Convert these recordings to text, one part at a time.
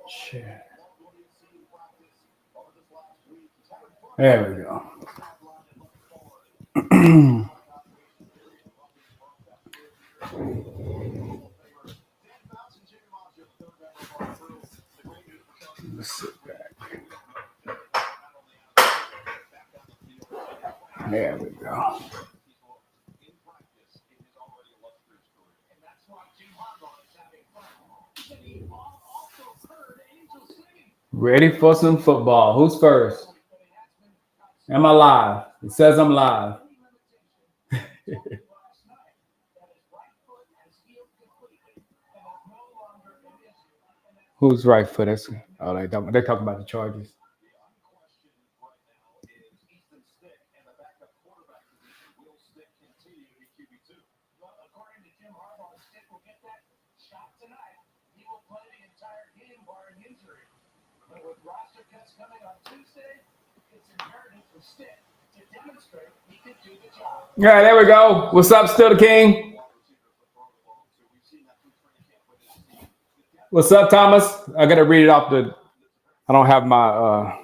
Chat. There we go. Let's sit back. There we go. Ready for some football. Who's first? Am I live? It says I'm live. Who's right foot? That's oh they talk about the Chargers. Yeah, there we go. What's up, Still the King? What's up, Thomas? I gotta read it off the. I don't have my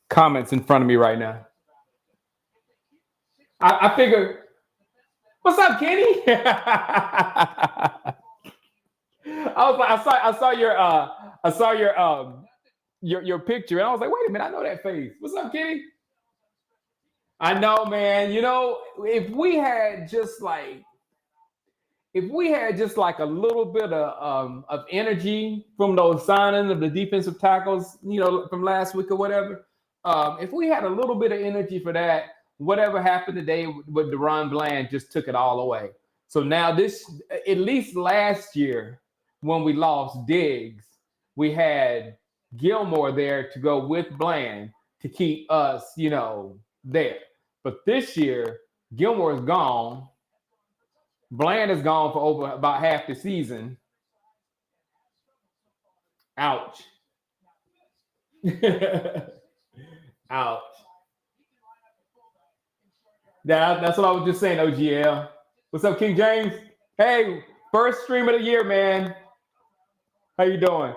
comments in front of me right now. I figure. What's up, Kenny? I was like, I saw your picture, and I was like, wait a minute, I know that face. What's up, Kenny? I know, man. You know, if we had just like a little bit of energy from those signing of the defensive tackles, you know, from last week or whatever, if we had a little bit of energy for that, whatever happened today with Deron Bland just took it all away. So now this, at least last year when we lost Diggs, we had Gilmore there to go with Bland to keep us, you know, there. But this year, Gilmore is gone. Bland is gone for over about half the season. Ouch. Ouch. That's what I was just saying, OGL. What's up, King James? Hey, first stream of the year, man. How you doing?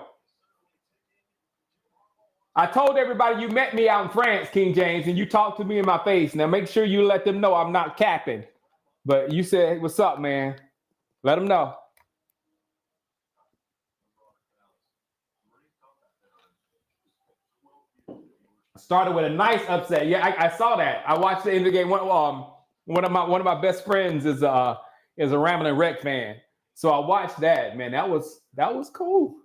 I told everybody you met me out in France, King James, and you talked to me in my face. Now make sure you let them know I'm not capping. But you said, hey, what's up, man? Let them know. Started with a nice upset. Yeah, I saw that. I watched the end of the game. One of my best friends is a Ramblin' Wreck fan. So I watched that, man. That was cool.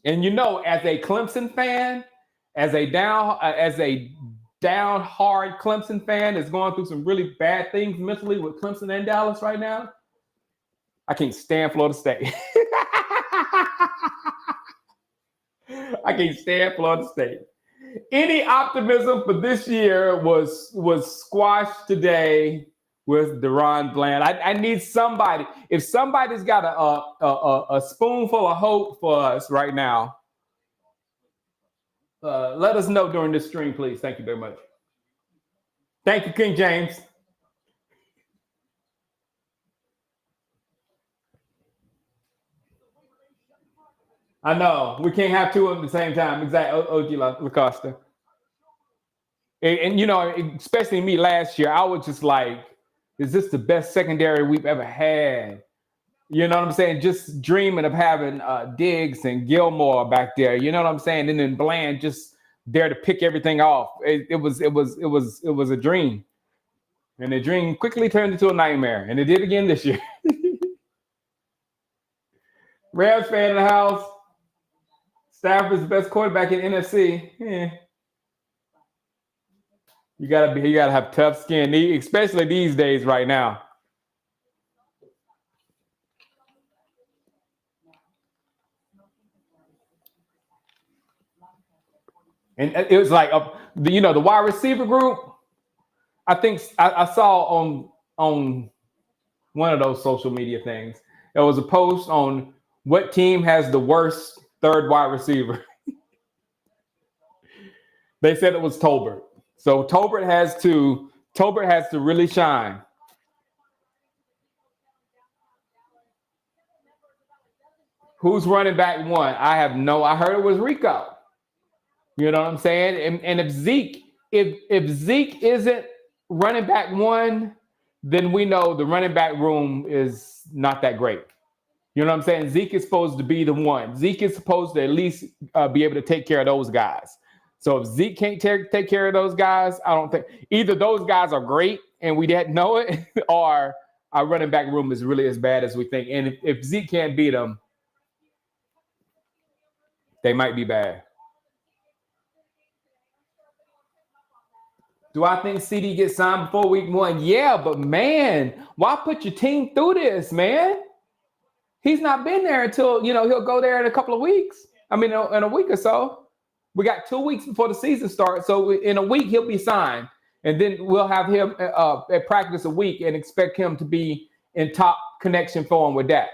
And you know, as a Clemson fan, as a down hard Clemson fan that's going through some really bad things mentally with Clemson and Dallas right now, I can't stand Florida State. I can't stand Florida State. Any optimism for this year was squashed today with Deron Bland. I need somebody. If somebody's got a spoonful of hope for us right now, let us know during this stream, please. Thank you very much. Thank you, King James. I know. We can't have two of them at the same time. Exactly. OG LaCosta. And, you know, especially me last year, I was just like, is this the best secondary we've ever had? You know what I'm saying? Just dreaming of having Diggs and Gilmore back there. You know what I'm saying? And then Bland just there to pick everything off. It was a dream. And the dream quickly turned into a nightmare. And it did again this year. Rams fan in the house. Stafford's the best quarterback in NFC. Yeah. You gotta have tough skin, especially these days right now. And it was like the wide receiver group. I think I saw on one of those social media things. There was a post on what team has the worst third wide receiver. They said it was Tolbert. So Tolbert has to really shine. Who's running back one? I heard it was Rico. You know what I'm saying? And if Zeke isn't running back one, then we know the running back room is not that great. You know what I'm saying? Zeke is supposed to be the one. Zeke is supposed to at least be able to take care of those guys. So if Zeke can't take care of those guys, I don't think either those guys are great and we didn't know it, or our running back room is really as bad as we think. And if Zeke can't beat them, they might be bad. Do I think CD gets signed before week one? Yeah, but man, why put your team through this, man? He's not been there until, he'll go there in a couple of weeks. I mean, in a week or so. We got 2 weeks before the season starts. So in a week, he'll be signed. And then we'll have him at practice a week and expect him to be in top connection form with that.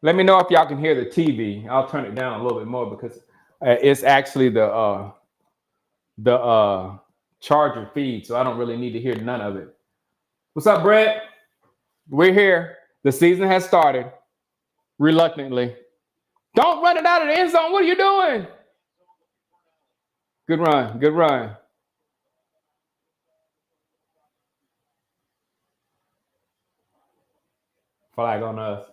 Let me know if y'all can hear the TV. I'll turn it down a little bit more because it's actually the charger feed, so I don't really need to hear none of it. What's up, Brett? We're here. The season has started. Reluctantly. Don't run it out of the end zone. What are you doing? Good run. Good run. Flag on us.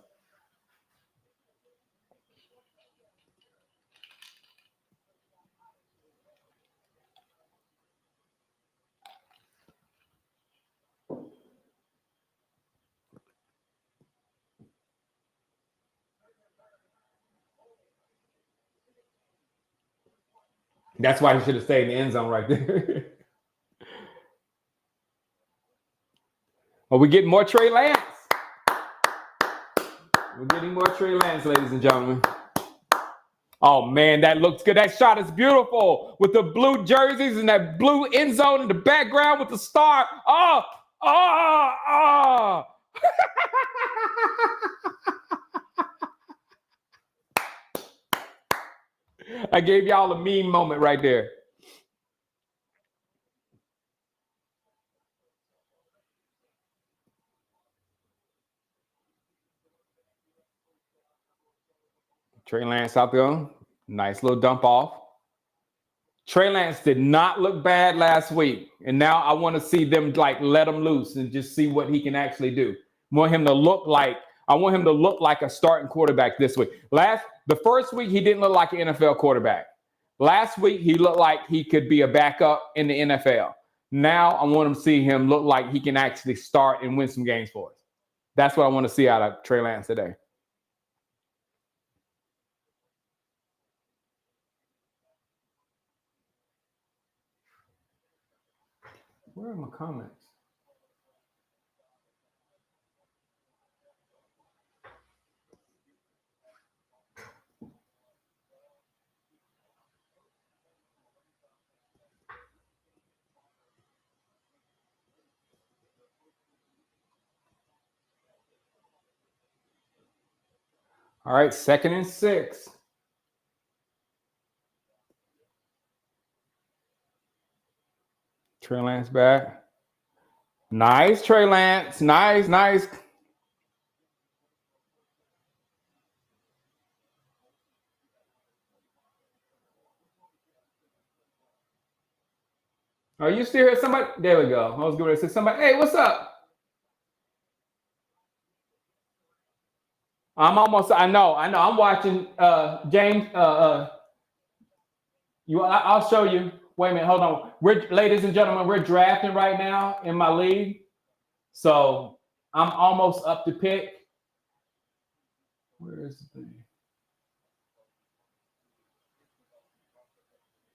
That's why he should have stayed in the end zone right there. Are we getting more Trey Lance? We're getting more Trey Lance, ladies and gentlemen. Oh, man, that looks good. That shot is beautiful with the blue jerseys and that blue end zone in the background with the star. Oh. I gave y'all a meme moment right there. Trey Lance out there. Nice little dump off. Trey Lance did not look bad last week. And now I want to see them let him loose and just see what he can actually do. I want him to look like a starting quarterback this week. The first week, he didn't look like an NFL quarterback. Last week, he looked like he could be a backup in the NFL. Now I want to see him look like he can actually start and win some games for us. That's what I want to see out of Trey Lance today. Where are my comments? All right, 2nd and 6. Trey Lance back. Nice, Trey Lance. Nice. Are you still here? Somebody? There we go. I was going to say somebody. Hey, what's up? I know. I'm watching James. I'll show you. Wait a minute. Hold on. Ladies and gentlemen, we're drafting right now in my league. So I'm almost up to pick. Where is the thing?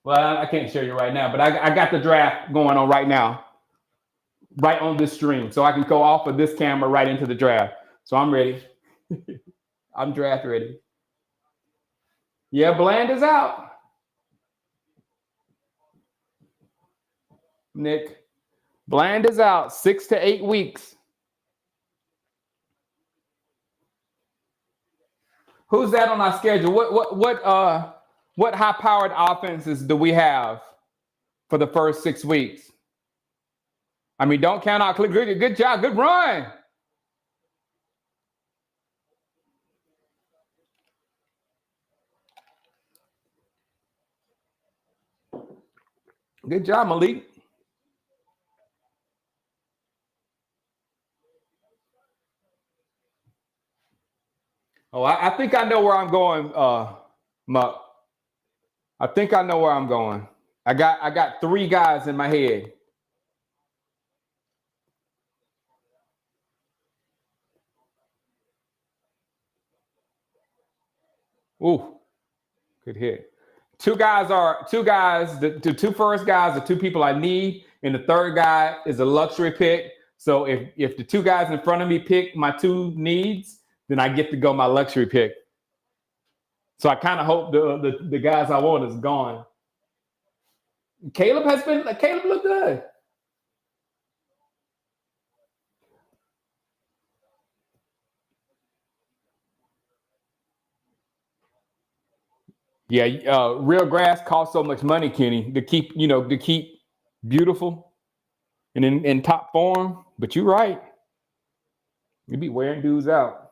Well, I can't show you right now, but I got the draft going on right now, right on this stream. So I can go off of this camera right into the draft. So I'm ready. I'm draft ready. Yeah, Bland is out. Nick, Bland is out 6 to 8 weeks. Who's that on our schedule? What high powered offenses do we have for the first 6 weeks? I mean, don't count out. Good job. Good run. Good job, Malik. Oh, I think I know where I'm going, Muck. I think I know where I'm going. I got three guys in my head. Ooh, good hit. The two first guys are two people I need, and the third guy is a luxury pick. So if the two guys in front of me pick my two needs, then I get to go my luxury pick. So I kind of hope the guys I want is gone. Caleb looked good. Yeah, real grass costs so much money, Kenny, to keep beautiful and in top form. But you're right, you be wearing dudes out.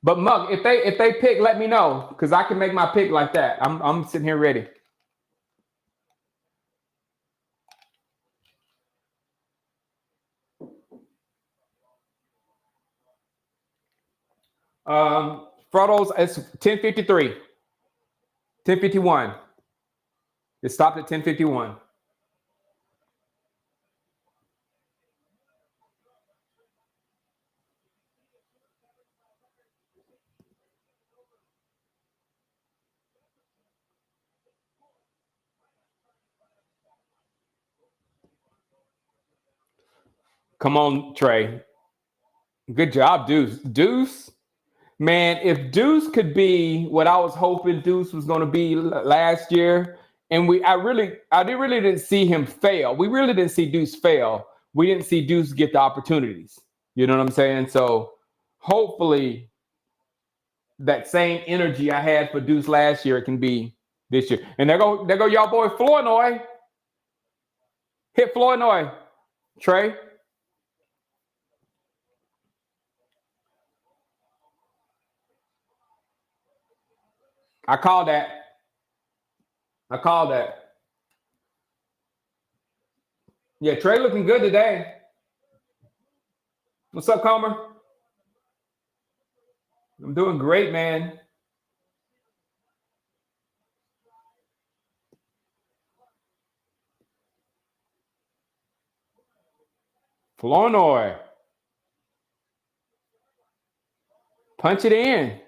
But Mug, if they pick, let me know because I can make my pick like that. I'm sitting here ready. Frodo's it's 10:53, 10:51. It stopped at 10:51. Come on, Trey. Good job, Deuce. Deuce, man, if Deuce could be what I was hoping Deuce was going to be last year, and I really didn't see him fail. We really didn't see Deuce fail. We didn't see Deuce get the opportunities. You know what I'm saying? So hopefully that same energy I had for Deuce last year can be this year. And there go y'all boy Flournoy. Hit Flournoy, Trey. I called that. I called that. Yeah, Trey looking good today. What's up, Comer? I'm doing great, man. Flournoy. Punch it in.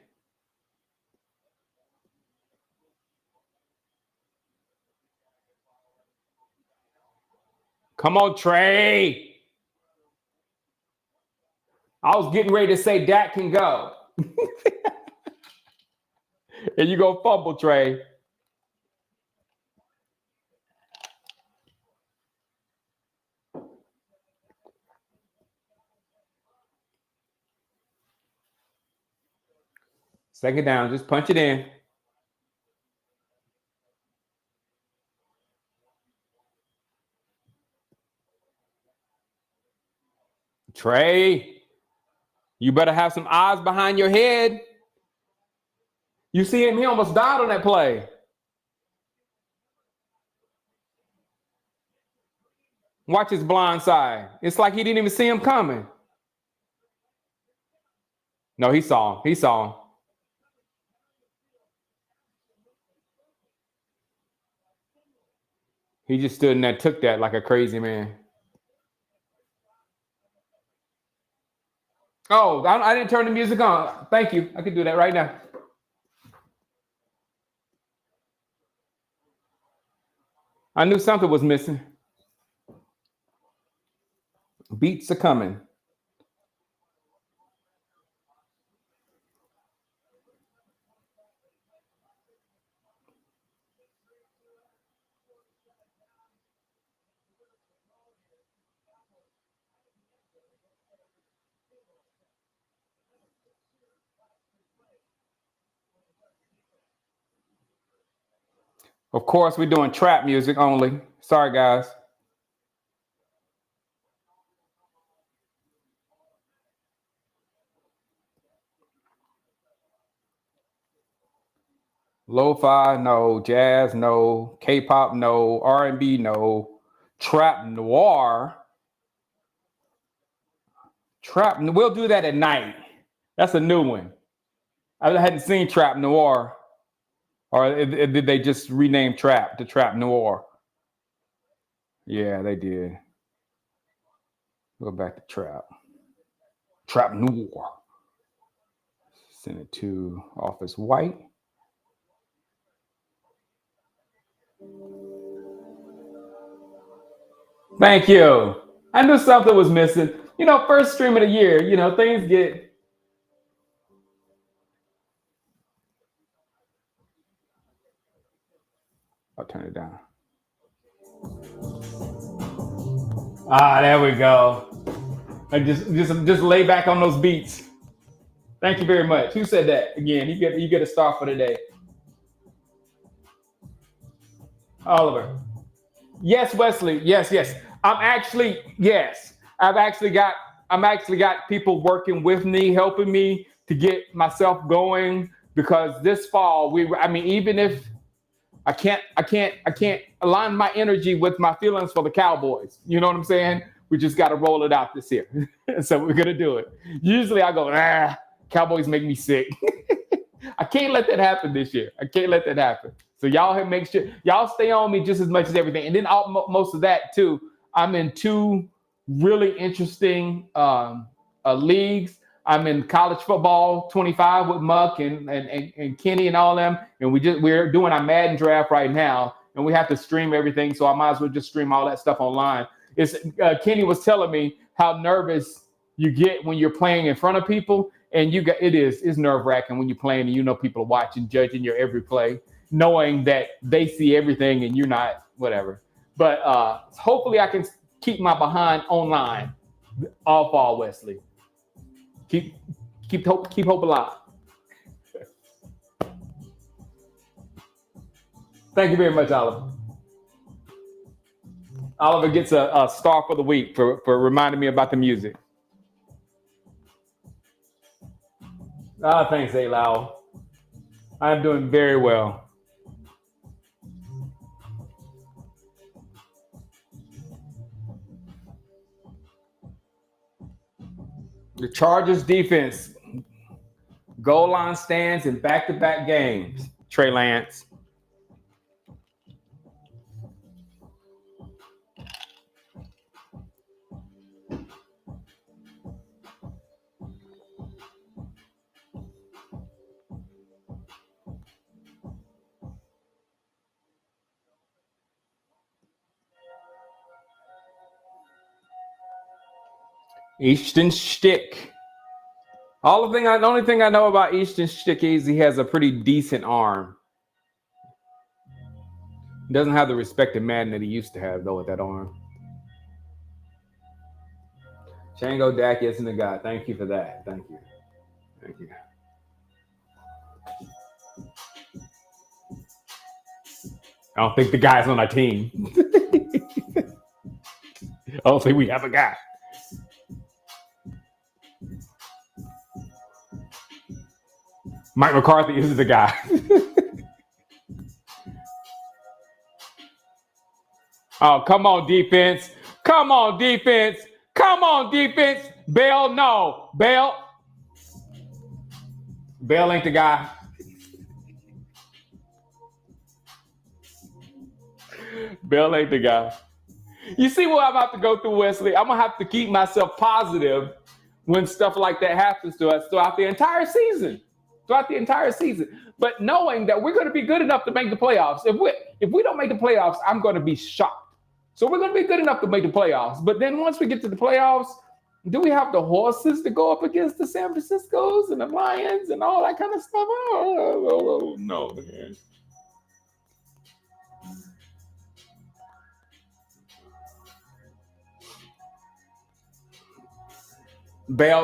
Come on, Trey. I was getting ready to say Dak can go. And you go fumble, Trey. Second down, just punch it in. Trey, you better have some eyes behind your head. You see him, he almost died on that play. Watch his blind side. It's like he didn't even see him coming. No, he saw him. He saw him. He just stood in there, took that like a crazy man. Oh, I didn't turn the music on. Thank you. I can do that right now. I knew something was missing. Beats are coming. Of course, we're doing trap music only. Sorry, guys. Lo-fi, no. Jazz, no. K-pop, no. R&B, no. Trap noir. Trap. We'll do that at night. That's a new one. I hadn't seen Trap Noir, or did they just rename Trap to Trap Noir? Yeah, they did. Go back to Trap. Trap Noir. Send it to Office White. Thank you. I knew something was missing. First stream of the year, things get. I'll turn it down. There we go. And just lay back on those beats. Thank you very much. Who said that? Again, you get a star for the day. Oliver. Yes, Wesley. Yes. I've actually got people working with me, helping me to get myself going, because this fall even if I can't align my energy with my feelings for the Cowboys. You know what I'm saying? We just got to roll it out this year. So we're going to do it. Usually I go, Cowboys make me sick. I can't let that happen this year. I can't let that happen. So y'all make sure y'all stay on me just as much as everything. And then most of that too, I'm in two really interesting leagues. I'm in college football 25 with Muck and Kenny and all them. And we're doing our Madden draft right now. And we have to stream everything. So I might as well just stream all that stuff online. Kenny was telling me how nervous you get when you're playing in front of people. And it's nerve-wracking when you're playing and people are watching, judging your every play, knowing that they see everything and you're not, whatever. But hopefully I can keep my behind online all fall, Wesley. Keep hope alive. Thank you very much, Oliver. Oliver gets a star for the week for reminding me about the music. Thanks, A-Lau. I'm doing very well. The Chargers defense, goal line stands in back-to-back games. Trey Lance. Easton Stick. The only thing I know about Easton Stick is he has a pretty decent arm. He doesn't have the respect and Madden that he used to have, though, with that arm. Chango Dak isn't a guy. Thank you for that. Thank you. I don't think the guy's on our team. I don't think we have a guy. Mike McCarthy is the guy. Oh, come on, defense. Come on, defense. Come on, defense. Bell, no. Bell ain't the guy. Bell ain't the guy. You see what I'm about to go through, Wesley? I'm going to have to keep myself positive when stuff like that happens to us throughout the entire season. But knowing that we're going to be good enough to make the playoffs. If we don't make the playoffs, I'm going to be shocked. So we're going to be good enough to make the playoffs. But then once we get to the playoffs, do we have the horses to go up against the San Franciscos and the Lions and all that kind of stuff? Oh, no, man.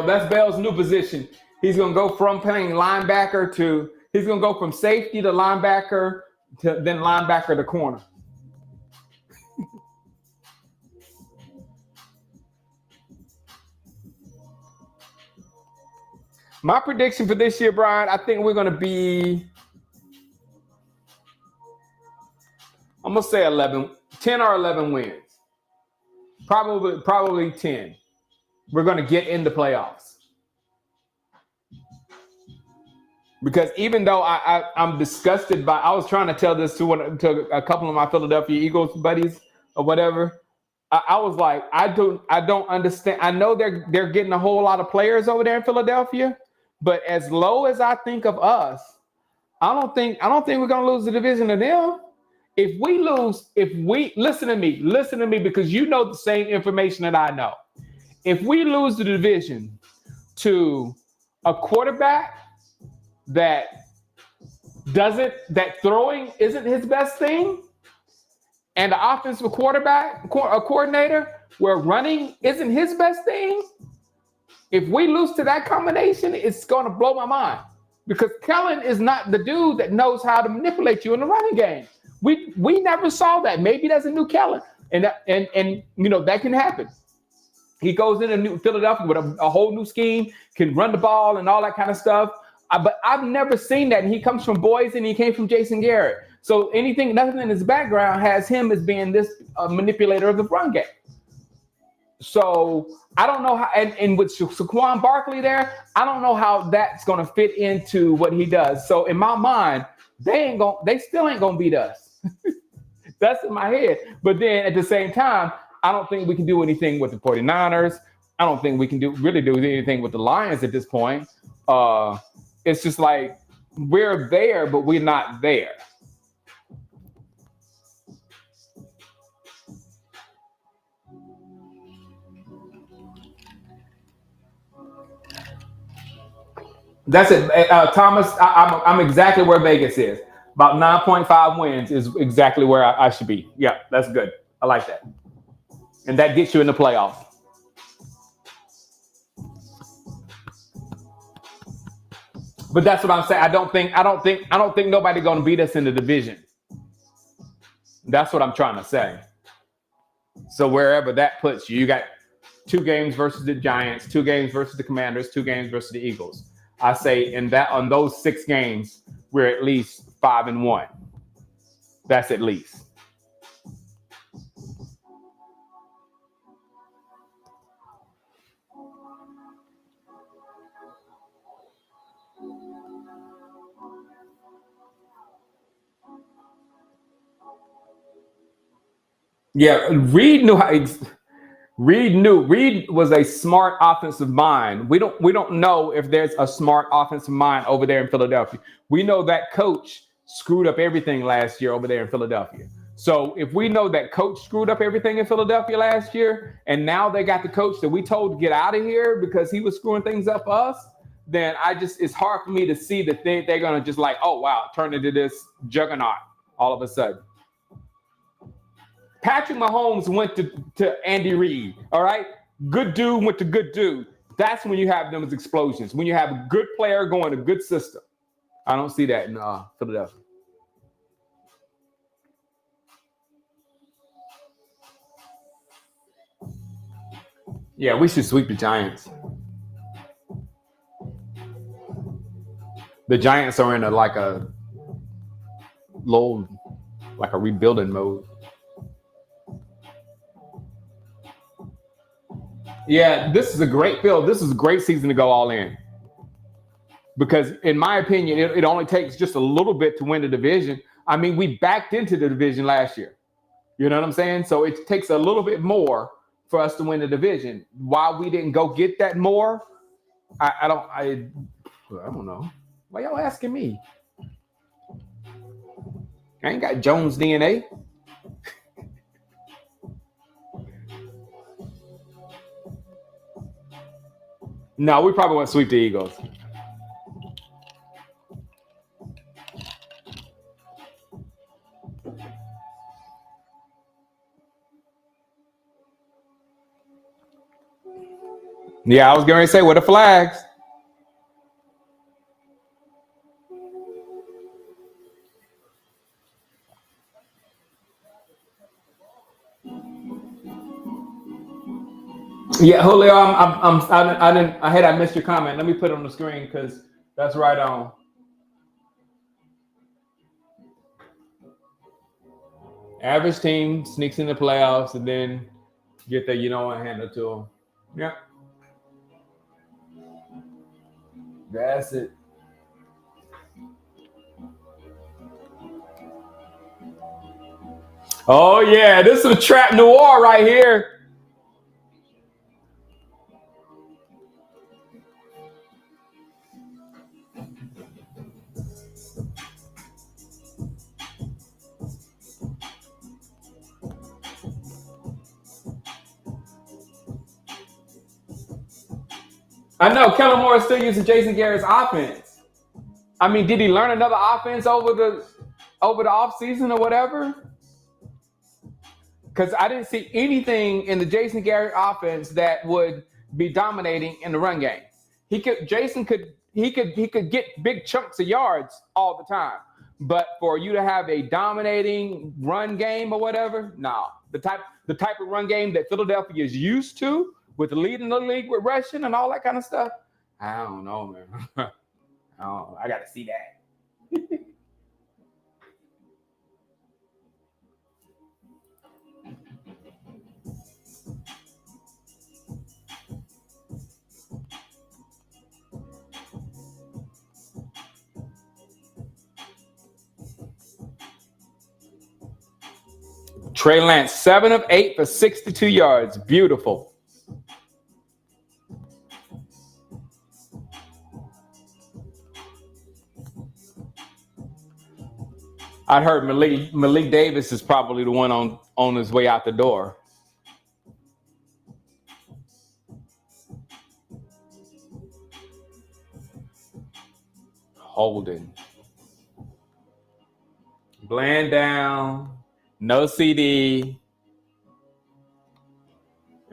That's Bell's new position. He's going to go from playing linebacker he's going to go from safety to linebacker than linebacker to corner. My prediction for this year, Brian, I think we're going to be, I'm going to say 11, 10 or 11 wins. Probably 10. We're going to get in the playoffs. Because even though I'm disgusted by, I was trying to tell this to a couple of my Philadelphia Eagles buddies or whatever. I was like, I don't understand. I know they're getting a whole lot of players over there in Philadelphia, but as low as I think of us, I don't think we're gonna lose the division to them. If we listen to me because you know the same information that I know. If we lose the division to a quarterback that throwing isn't his best thing, and the offensive coordinator where running isn't his best thing, if we lose to that combination, it's going to blow my mind. Because Kellen is not the dude that knows how to manipulate you in the running game. We never saw that. Maybe that's a new Kellen. And you know, that can happen. He goes into New Philadelphia with a whole new scheme, can run the ball and all that kind of stuff. But I've never seen that. And he comes from Boise and he came from Jason Garrett. So nothing in his background has him as being this manipulator of the run game. So I don't know how, and with Saquon Barkley there, I don't know how that's going to fit into what he does. So in my mind, they still ain't going to beat us. That's in my head. But then at the same time, I don't think we can do anything with the 49ers. I don't think we can really do anything with the Lions at this point. It's just like we're there, but we're not there. That's it, Thomas. I'm exactly where Vegas is. About 9.5 wins is exactly where I should be. Yeah, that's good. I like that, and that gets you in the playoffs. But that's what I'm saying. I don't think nobody going to beat us in the division. That's what I'm trying to say. So wherever that puts you, you got 2 games versus the Giants, 2 games versus the Commanders, 2 games versus the Eagles. I say on those 6 games, we're at least 5-1. That's at least. Yeah, Reed was a smart offensive mind. We don't know if there's a smart offensive mind over there in Philadelphia. We know that coach screwed up everything last year over there in Philadelphia. So if we know that coach screwed up everything in Philadelphia last year, and now they got the coach that we told to get out of here because he was screwing things up for us, then it's hard for me to see that they're gonna just like, oh wow, turn into this juggernaut all of a sudden. Patrick Mahomes went to Andy Reid, all right? Good dude went to good dude. That's when you have them as explosions, when you have a good player going a good system. I don't see that in Philadelphia. Yeah, we should sweep the Giants. The Giants are in like a rebuilding mode. Yeah, this is a great field. This is a great season to go all in. Because in my opinion, it only takes just a little bit to win the division. I mean, we backed into the division last year. You know what I'm saying? So it takes a little bit more for us to win the division. Why we didn't go get that more, I don't know. Why y'all asking me? I ain't got Jones DNA. No, we probably won't sweep the Eagles. Yeah, I was going to say, where the flags? Yeah, Julio, I missed your comment. Let me put it on the screen because that's right on. Average team sneaks in the playoffs and then get there. You don't want to hand it to them. Yeah, that's it. Oh yeah, this is a trap noir right here. I know Kellen Moore is still using Jason Garrett's offense. I mean, did he learn another offense over the off season or whatever? Because I didn't see anything in the Jason Garrett offense that would be dominating in the run game. Jason could get big chunks of yards all the time, but for you to have a dominating run game or whatever, no. The type of run game that Philadelphia is used to with leading the league with rushing and all that kind of stuff. I don't know, man. I got to see that. Trey Lance, 7 of 8 for 62 yards. Beautiful. I heard Malik Davis is probably the one on his way out the door. Holding. Bland down. No CD.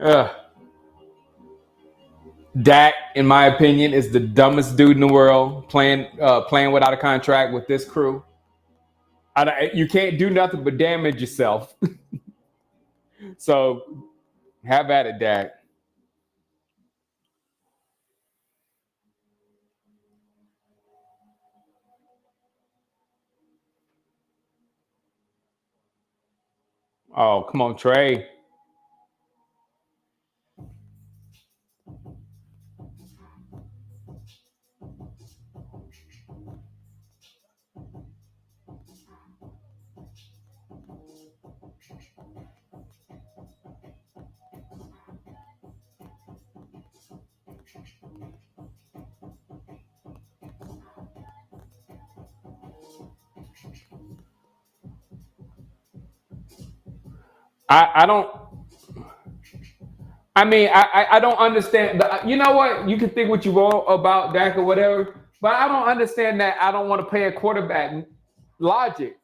Ugh. Dak, in my opinion, is the dumbest dude in the world playing without a contract with this crew. You can't do nothing but damage yourself. So have at it, Dak. Oh, come on, Trey. I don't. I mean, I don't understand. You know what? You can think what you want about Dak or whatever, but I don't understand that. I don't want to pay a quarterback logic.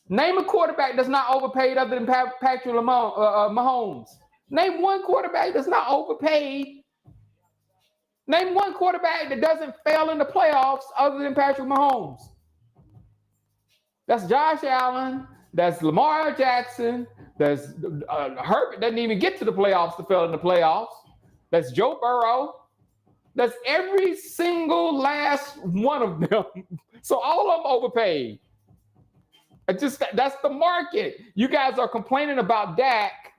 Name a quarterback that's not overpaid other than Patrick Mahomes. Name one quarterback that's not overpaid. Name one quarterback that doesn't fail in the playoffs other than Patrick Mahomes. That's Josh Allen. That's Lamar Jackson. That's Herbert doesn't even get to the playoffs to fail in the playoffs. That's Joe Burrow. That's every single last one of them. So all of them overpaid. That's the market. You guys are complaining about Dak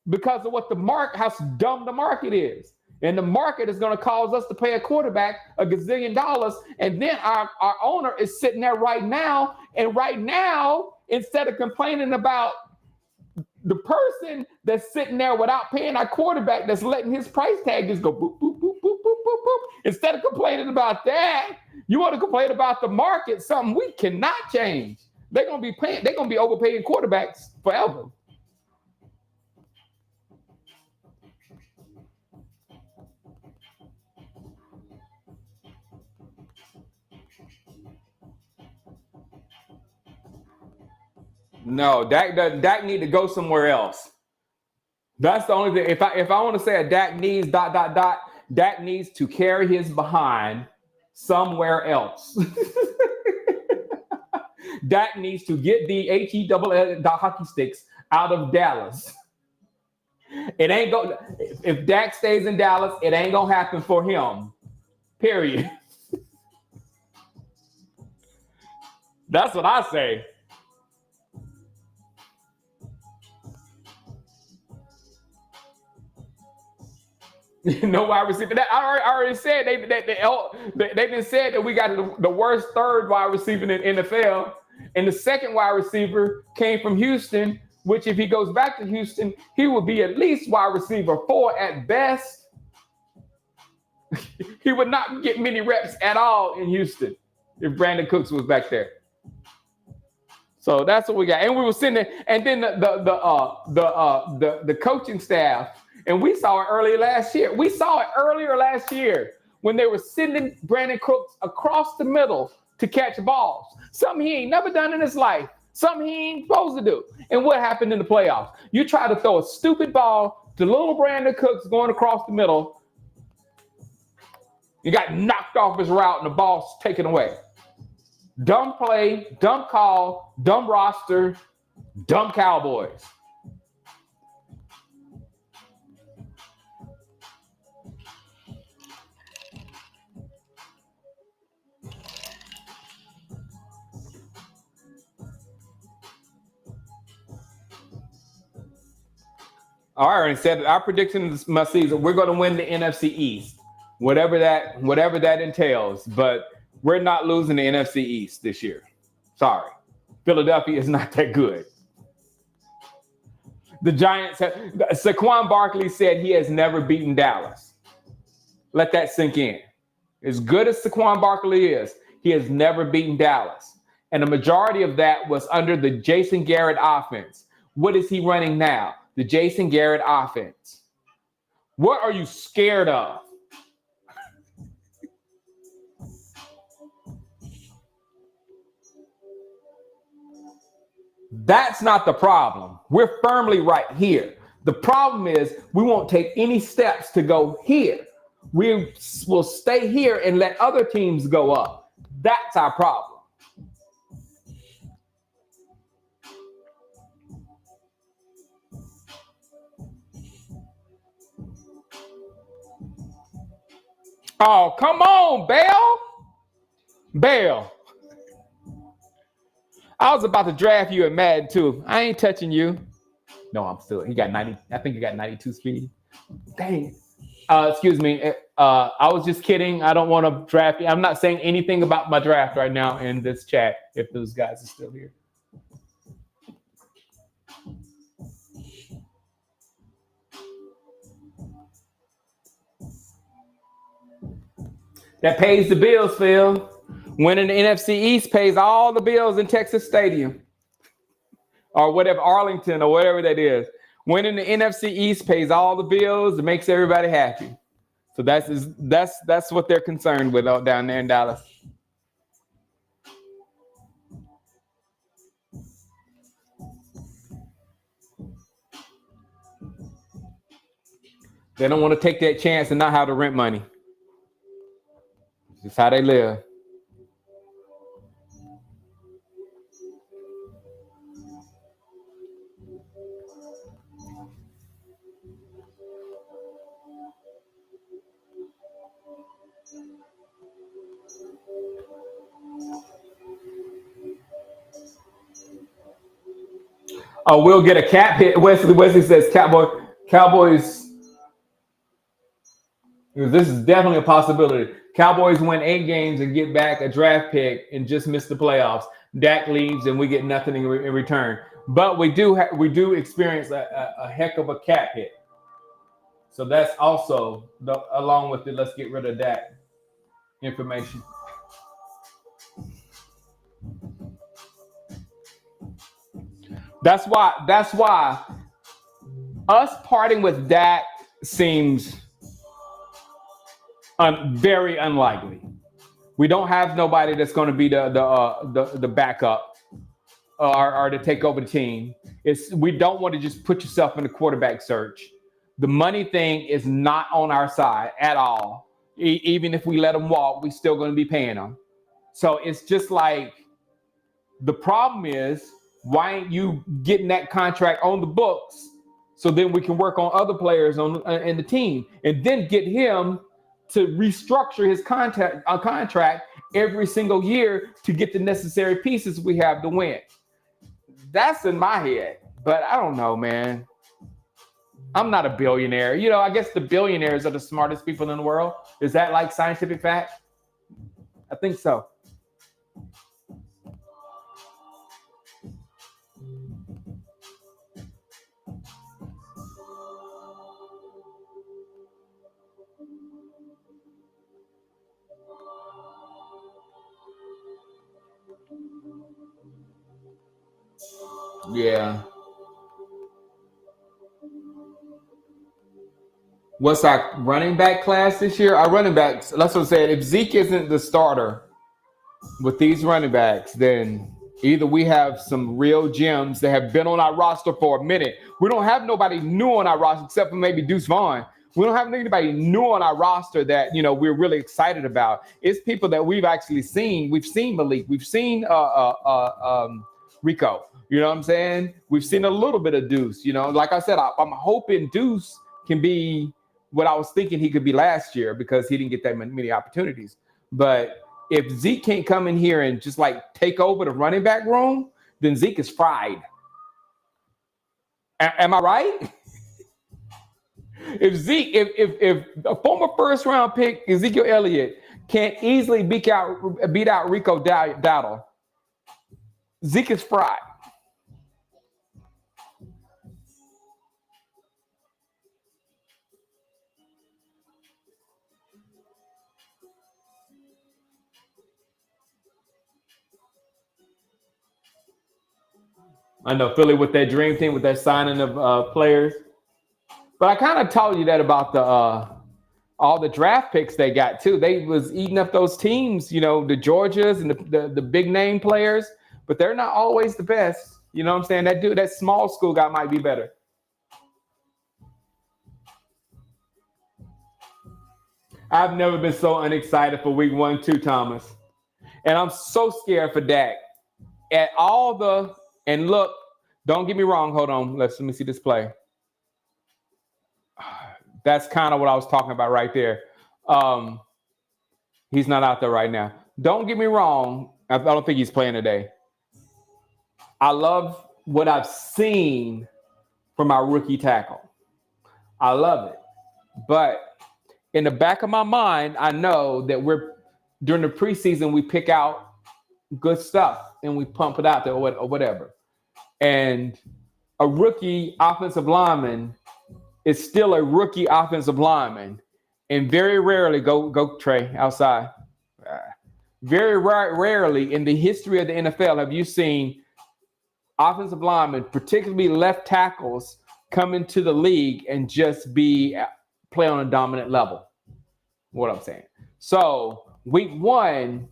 because of what how dumb the market is. And the market is going to cause us to pay a quarterback a gazillion dollars. And then our owner is sitting there right now. And right now, instead of complaining about the person that's sitting there without paying our quarterback, that's letting his price tag just go boop, boop, boop, boop, boop, boop, boop. Instead of complaining about that, you want to complain about the market, something we cannot change. They're going to be overpaying quarterbacks forever. No, Dak need to go somewhere else. That's the only thing. If I want to say a Dak needs ... Dak needs to carry his behind somewhere else. Dak needs to get the HE double hockey sticks out of Dallas It ain't go. If Dak stays in Dallas, it ain't gonna happen for him. Period. That's what I say. No wide receiver. I already said they been said that we got the worst third wide receiver in the NFL, and the second wide receiver came from Houston. Which, if he goes back to Houston, he will be at least wide receiver 4 at best. He would not get many reps at all in Houston if Brandon Cooks was back there. So that's what we got. And we were sitting there, and then the coaching staff, and we saw it earlier last year. We saw it earlier last year when they were sending Brandon Cooks across the middle to catch balls. Something he ain't never done in his life. Something he ain't supposed to do. And what happened in the playoffs? You try to throw a stupid ball to little Brandon Cooks going across the middle. You got knocked off his route and the ball's taken away. Dumb play, dumb call, dumb roster, dumb Cowboys. I already said that our prediction this season, we're going to win the NFC East, whatever that entails. But we're not losing the NFC East this year. Sorry. Philadelphia is not that good. The Giants Saquon Barkley said he has never beaten Dallas. Let that sink in. As good as Saquon Barkley is, he has never beaten Dallas. And the majority of that was under the Jason Garrett offense. What is he running now? The Jason Garrett offense. What are you scared of? That's not the problem. We're firmly right here. The problem is we won't take any steps to go here. We will stay here and let other teams go up. That's our problem. Oh, come on, Bell. Bell. I was about to draft you at Madden too. I ain't touching you. No, I'm still. He got 90. I think he got 92 speed. Dang. Excuse me. I was just kidding. I don't want to draft you. I'm not saying anything about my draft right now in this chat. If those guys are still here. That pays the bills, Phil. Winning the NFC East pays all the bills in Texas Stadium. Or whatever, Arlington or whatever that is. Winning the NFC East pays all the bills. It makes everybody happy. So that's what they're concerned with out down there in Dallas. They don't want to take that chance and not have the rent money. It's how they live. Oh, we'll get a cap hit. Wesley says Cowboys. This is definitely a possibility. Cowboys win 8 games and get back a draft pick and just miss the playoffs. Dak leaves and we get nothing in return. But we do experience a heck of a cap hit. So that's also along with it. Let's get rid of that information. That's why us parting with Dak seems very unlikely. We don't have nobody that's going to be the backup or to take over the team. We don't want to just put yourself in the quarterback search. The money thing is not on our side at all. Even if we let them walk, we're still going to be paying them. So it's just like the problem is, why ain't you getting that contract on the books so then we can work on other players on in the team, and then get him to restructure his contract every single year to get the necessary pieces we have to win. That's in my head, but I don't know, man. I'm not a billionaire. I guess the billionaires are the smartest people in the world. Is that like scientific fact? I think so. Yeah. What's our running back class this year? Our running backs, that's what I said. If Zeke isn't the starter with these running backs, then either we have some real gems that have been on our roster for a minute. We don't have nobody new on our roster except for maybe Deuce Vaughn. We don't have anybody new on our roster that we're really excited about. It's people that we've actually seen. We've seen Malik. We've seen Rico. You know what I'm saying? We've seen a little bit of Deuce. Like I said, I'm hoping Deuce can be what I was thinking he could be last year because he didn't get that many opportunities. But if Zeke can't come in here and just like take over the running back room, then Zeke is fried. Am I right? If a former first round pick Ezekiel Elliott can't easily beat out Rico Dowdle, Zeke is fried. I know Philly with that dream team, with that signing of players. But I kind of told you that about the all the draft picks they got too. They was eating up those teams, the Georgias and the big name players, but they're not always the best. You know what I'm saying? That small school guy might be better. I've never been so unexcited for week 1, 2, Thomas. And I'm so scared for Dak. And look, don't get me wrong. Hold on. Let me see this play. That's kind of what I was talking about right there. He's not out there right now. Don't get me wrong. I don't think he's playing today. I love what I've seen from our rookie tackle. I love it. But in the back of my mind, I know that during the preseason, we pick out good stuff and we pump it out there or whatever. And a rookie offensive lineman is still a rookie offensive lineman. And very rarely, go Trey, outside. Very rarely in the history of the NFL have you seen offensive linemen, particularly left tackles, come into the league and just play on a dominant level. What I'm saying. So week 1,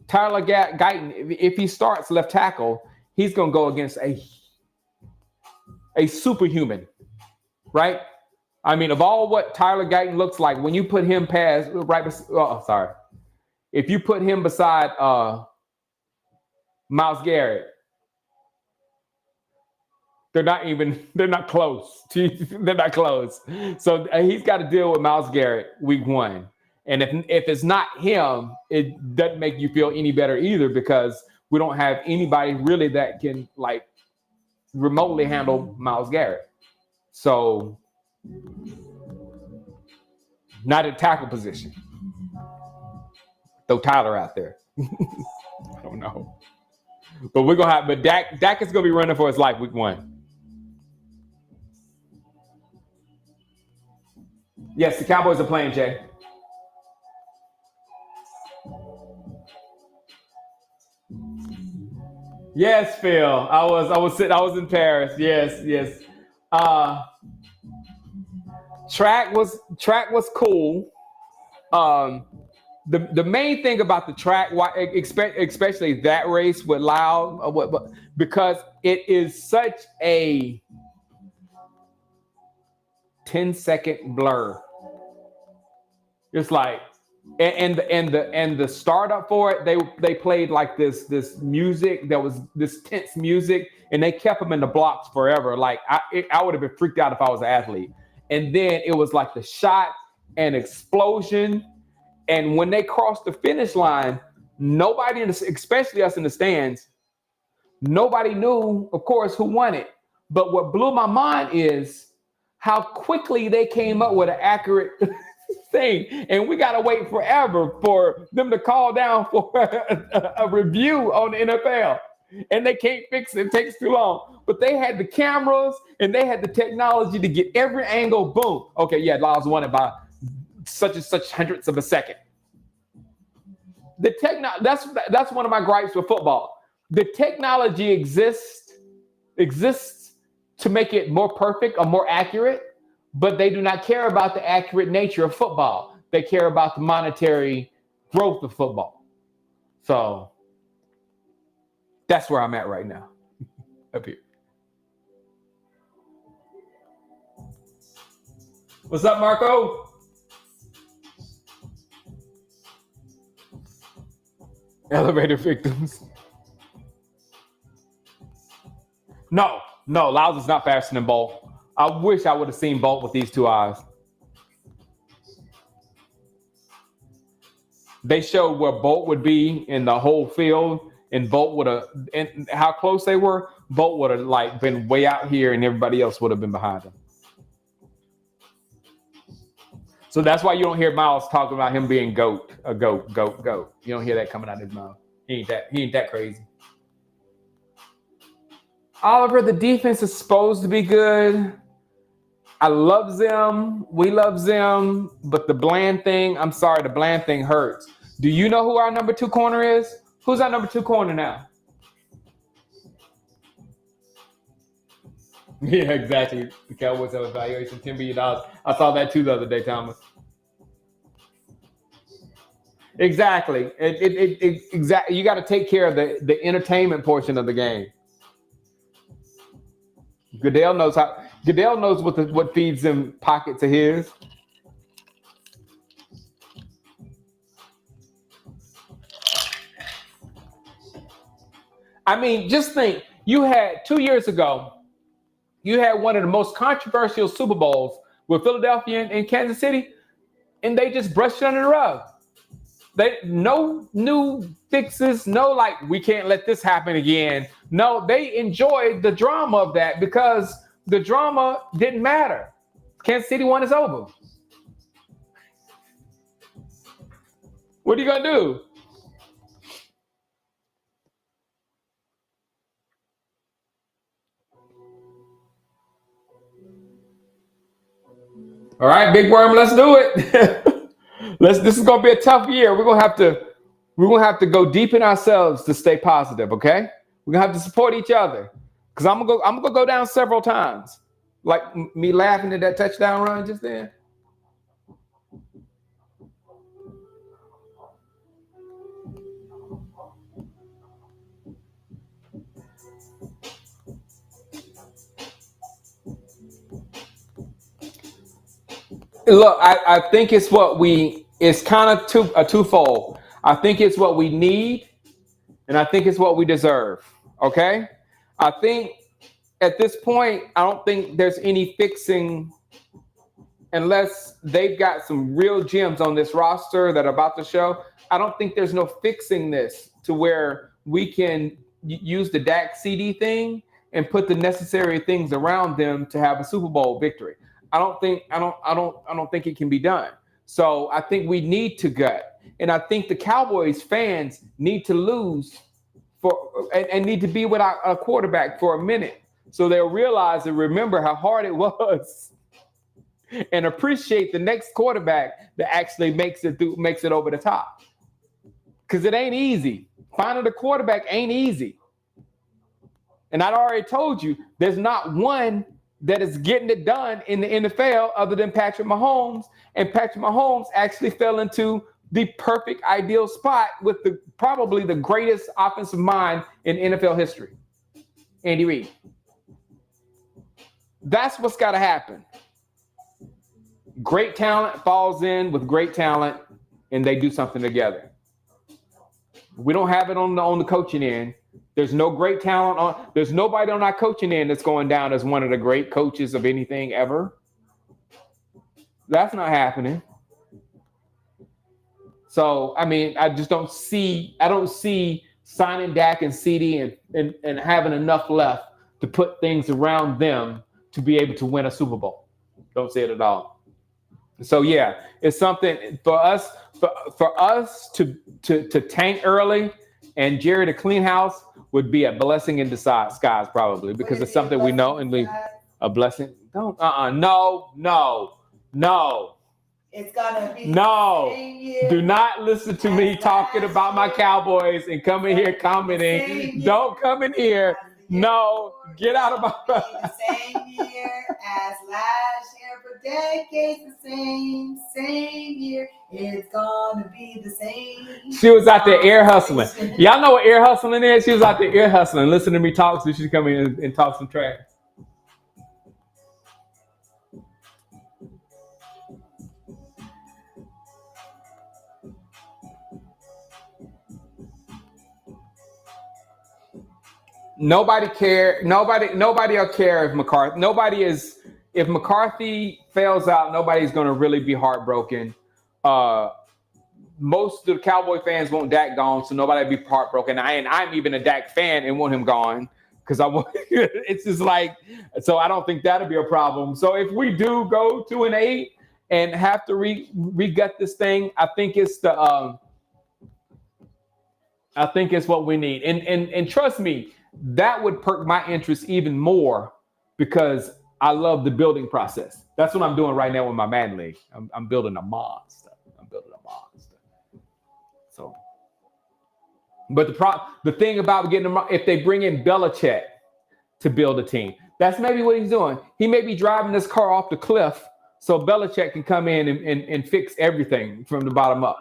Tyler Guyton, if he starts left tackle, he's going to go against a superhuman, right? I mean, of all what Tyler Guyton looks like, when you put him if you put him beside Myles Garrett, they're not close. They're not close. So he's got to deal with Myles Garrett week 1. And if it's not him, it doesn't make you feel any better either because we don't have anybody really that can like remotely handle Myles Garrett. So not at tackle position. Throw Tyler out there. I don't know. But we're gonna but Dak is gonna be running for his life week 1. Yes, the Cowboys are playing, Jay. Yes, Phil. I was in Paris. Yes. Track was cool. The main thing about the track, especially that race with Loud, because it is such a 10-second blur. It's like And the startup for it, they played like this music that was this tense music, and they kept them in the blocks forever. Like I would have been freaked out if I was an athlete. And then it was like the shot and explosion, and when they crossed the finish line, nobody especially us in the stands, nobody knew, of course, who won it. But what blew my mind is how quickly they came up with an accurate thing. And we got to wait forever for them to call down for a review on the NFL. And they can't fix it. It takes too long. But they had the cameras and they had the technology to get every angle. Boom. Okay, yeah, Lyles won it by such and such hundredths of a second. That's one of my gripes with football. The technology exists to make it more perfect or more accurate, but they do not care about the accurate nature of football. They care about the monetary growth of football. So that's where I'm at right now. Up here. What's up, Marco? Elevator victims. No, Lyles is not faster than Bolt. I wish I would have seen Bolt with these two eyes. They showed where Bolt would be in the whole field, and Bolt would have, and how close they were. Bolt would have like been way out here, and everybody else would have been behind him. So that's why you don't hear Miles talking about him being goat. You don't hear that coming out of his mouth. He ain't that crazy. Oliver, the defense is supposed to be good. I love them. We love them. But the Bland thing, I'm sorry, the Bland thing hurts. Do you know who our number 2 corner is? Who's our number 2 corner now? Yeah, exactly. The Cowboys have a valuation $10 billion. I saw that too the other day, Thomas. Exactly. Exactly. You got to take care of the entertainment portion of the game. Goodell knows what feeds them pockets of his. I mean, just think, you had 2 years ago, you had one of the most controversial Super Bowls with Philadelphia and Kansas City, and they just brushed it under the rug. No new fixes, no like, we can't let this happen again. No, they enjoyed the drama of that because the drama didn't matter. Kansas City won, is over. What are you gonna do? All right, Big Worm, let's do it. This is gonna be a tough year. We're gonna have to go deep in ourselves to stay positive, okay? We're gonna have to support each other. Because I'm gonna go down several times. Like me laughing at that touchdown run just then. Look, I think it's kind of twofold. I think it's what we need, and I think it's what we deserve. Okay? I think at this point, I don't think there's any fixing unless they've got some real gems on this roster that are about to show. I don't think there's no fixing this to where we can use the Dak CD thing and put the necessary things around them to have a Super Bowl victory. I don't think it can be done. So I think we need to gut. And I think the Cowboys fans need to lose and need to be without a quarterback for a minute. So they'll realize and remember how hard it was and appreciate the next quarterback that actually makes it over the top. Because it ain't easy. Finding a quarterback ain't easy. And I'd already told you, there's not one that is getting it done in the NFL other than Patrick Mahomes. And Patrick Mahomes actually fell into the perfect ideal spot with probably the greatest offensive mind in NFL history, Andy Reid. That's what's got to happen. Great talent falls in with great talent, and they do something together. We don't have it on the coaching end. There's no great talent on. There's nobody on our coaching end that's going down as one of the great coaches of anything ever. That's not happening. So I mean, I just don't see. I don't see signing Dak and CD and having enough left to put things around them to be able to win a Super Bowl. Don't see it at all. So yeah, it's something for us. For us to tank early and Jerry to clean house would be a blessing in disguise, probably, because it's something we know and we a blessing. Don't no. It's gonna be no. the same year. Do not listen to me talking about my Cowboys and come in here commenting. Don't come in here. No, get out of my. The same year as last year for decades. The same year. It's gonna be the same. She was out there ear hustling. Y'all know what ear hustling is? She was out there ear hustling. Listen to me talk, so she's come in and talk some trash. Nobody care. Nobody will care if McCarthy. If McCarthy fails out, nobody's going to really be heartbroken. Most of the Cowboy fans want Dak gone, so nobody will be heartbroken. I'm even a Dak fan and want him gone because I want. It's just like, so I don't think that'll be a problem. So if we do go 2-8 and have to re-gut this thing, I think it's the. I think it's what we need, and trust me, that would perk my interest even more because I love the building process. That's what I'm doing right now with my Madden League. I'm building a monster. So, but the thing about getting them, if they bring in Belichick to build a team, that's maybe what he's doing. He may be driving this car off the cliff so Belichick can come in and fix everything from the bottom up.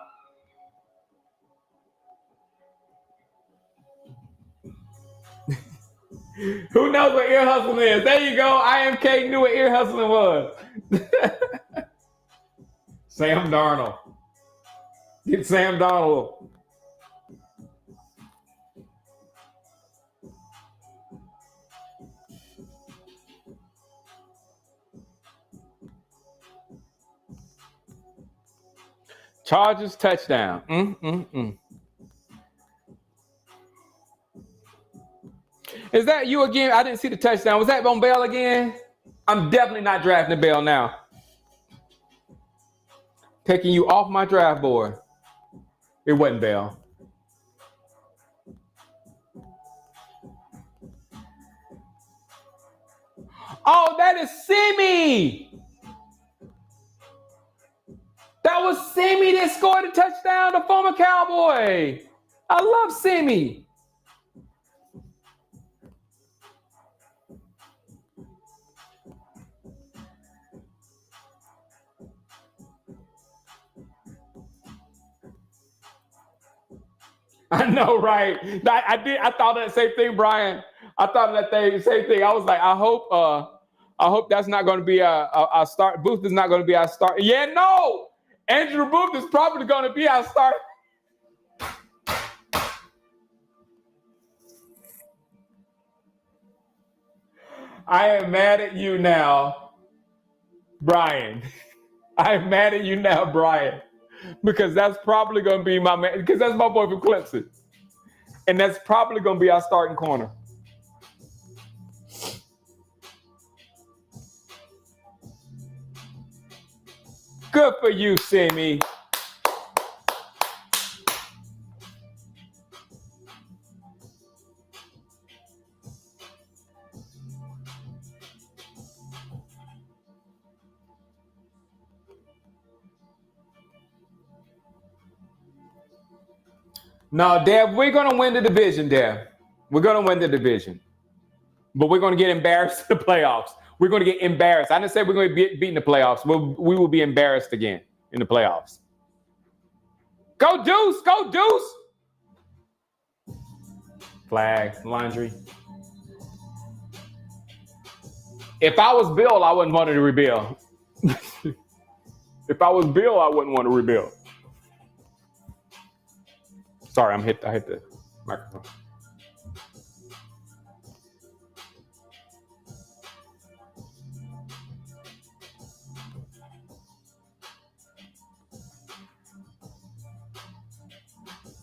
Who knows what ear hustling is? There you go. IMK knew what ear hustling was. Sam Darnold. Get Sam Darnold. Chargers touchdown. Is that you again? I didn't see the touchdown. Was that on Bell again? I'm definitely not drafting Bell now. Taking you off my draft board. It wasn't Bell. Oh, that is Simi. That was Simi that scored a touchdown, the former Cowboy. I love Simi. I know, right? I thought that same thing, Brian. I thought that same thing. I was like, I hope that's not going to be our start. Booth is not going to be our start. Yeah, no. Andrew Booth is probably going to be our start. I am mad at you now, Brian. I am mad at you now, Brian. Because that's probably going to be my man. Because that's my boy from Clemson. And that's probably going to be our starting corner. Good for you, Simi. No, Deb, we're going to win the division, Deb. We're going to win the division. But we're going to get embarrassed in the playoffs. We're going to get embarrassed. I didn't say we're going to be beaten in the playoffs. We will be embarrassed again in the playoffs. Go Deuce. Go Deuce. Flag. Laundry. If I was Bill, I wouldn't want to rebuild. If I was Bill, I wouldn't want to rebuild. Sorry, I hit the microphone.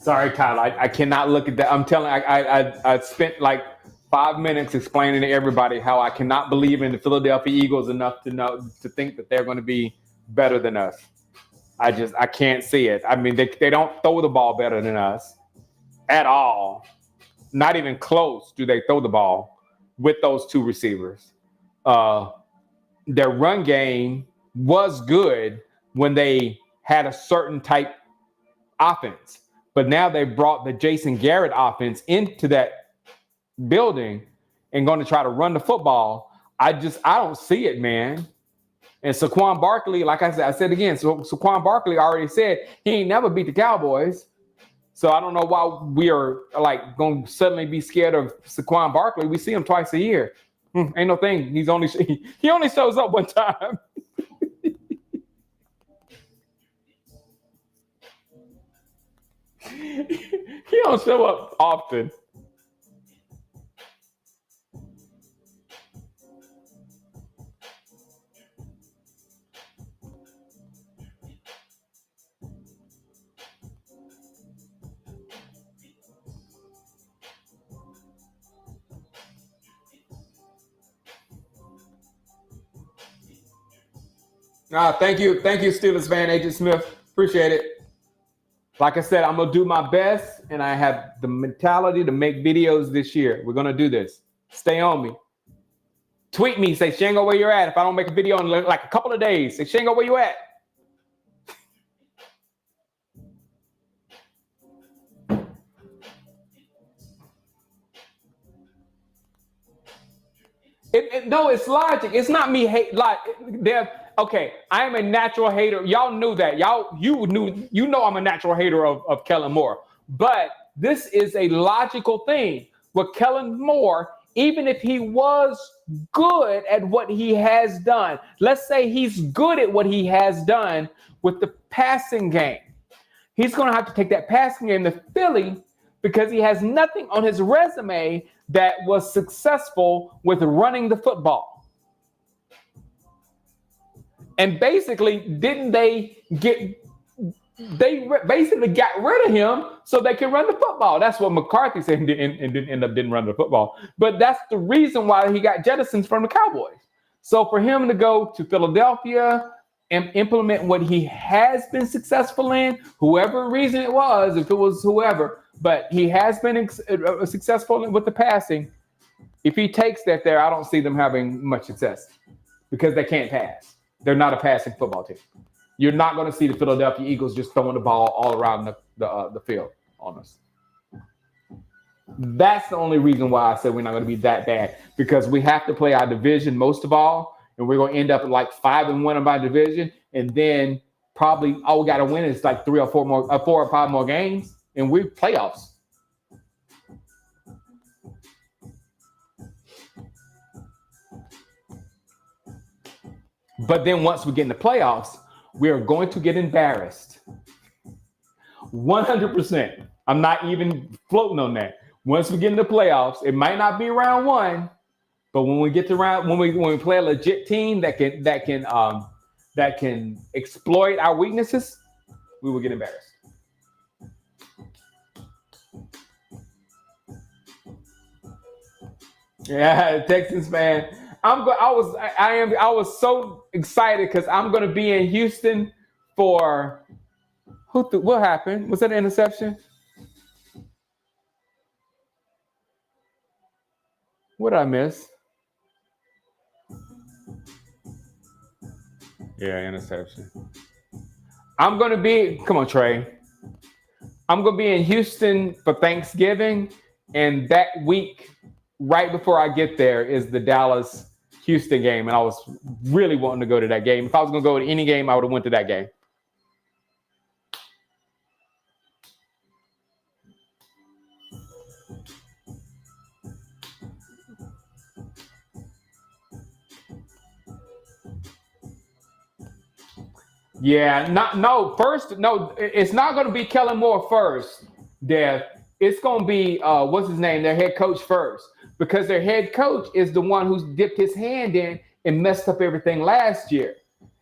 Sorry, Kyle. I cannot look at that. I'm telling. I spent like 5 minutes explaining to everybody how I cannot believe in the Philadelphia Eagles enough to think that they're going to be better than us. I can't see it. I mean, they don't throw the ball better than us at all. Not even close do they throw the ball with those two receivers. Uh, their run game was good when they had a certain type offense. But now they brought the Jason Garrett offense into that building and going to try to run the football. I don't see it, man. And Saquon Barkley, like I said again, so Saquon Barkley already said he ain't never beat the Cowboys. So I don't know why we are like going to suddenly be scared of Saquon Barkley. We see him twice a year. Ain't no thing. He only shows up one time. He don't show up often. Thank you, Steelers fan Agent Smith. Appreciate it. Like I said, I'm gonna do my best, and I have the mentality to make videos this year. We're gonna do this. Stay on me. Tweet me, say Shango where you're at. If I don't make a video in like a couple of days, say Shango where you at. No, it's logic. It's not me hate. Like, okay, I am a natural hater. Y'all knew that. You know I'm a natural hater of Kellen Moore. But this is a logical thing. With Kellen Moore, even if he was good at what he has done, let's say he's good at what he has done with the passing game, he's going to have to take that passing game to Philly because he has nothing on his resume that was successful with running the football. And basically, they basically got rid of him so they can run the football. That's what McCarthy said and didn't end up run the football. But that's the reason why he got jettisoned from the Cowboys. So for him to go to Philadelphia and implement what he has been successful in, whoever reason it was, if it was whoever, but he has been successful with the passing. If he takes that there, I don't see them having much success because they can't pass. They're not a passing football team. You're not going to see the Philadelphia Eagles just throwing the ball all around the field on us. That's the only reason why I said we're not going to be that bad, because we have to play our division most of all, and we're going to end up at like 5-1 in our division, and then probably all we got to win is like 4 or 5 more games, and we're playoffs. But then once we get in the playoffs, we are going to get embarrassed. 100%. I'm not even floating on that. Once we get in the playoffs, it might not be round 1, but when we get to when we play a legit team that can exploit our weaknesses, we will get embarrassed. Yeah, Texans fan. I was so excited because I'm going to be in Houston for what happened? Was that an interception? What did I miss? Yeah, interception. I'm going to be, come on, Trey. I'm going to be in Houston for Thanksgiving, and that week, right before I get there, is the Dallas-Houston game, and I was really wanting to go to that game. If I was going to go to any game, I would have went to that game. Yeah, it's not going to be Kellen Moore first. Dev, it's going to be, what's his name, their head coach first. Because their head coach is the one who's dipped his hand in and messed up everything last year.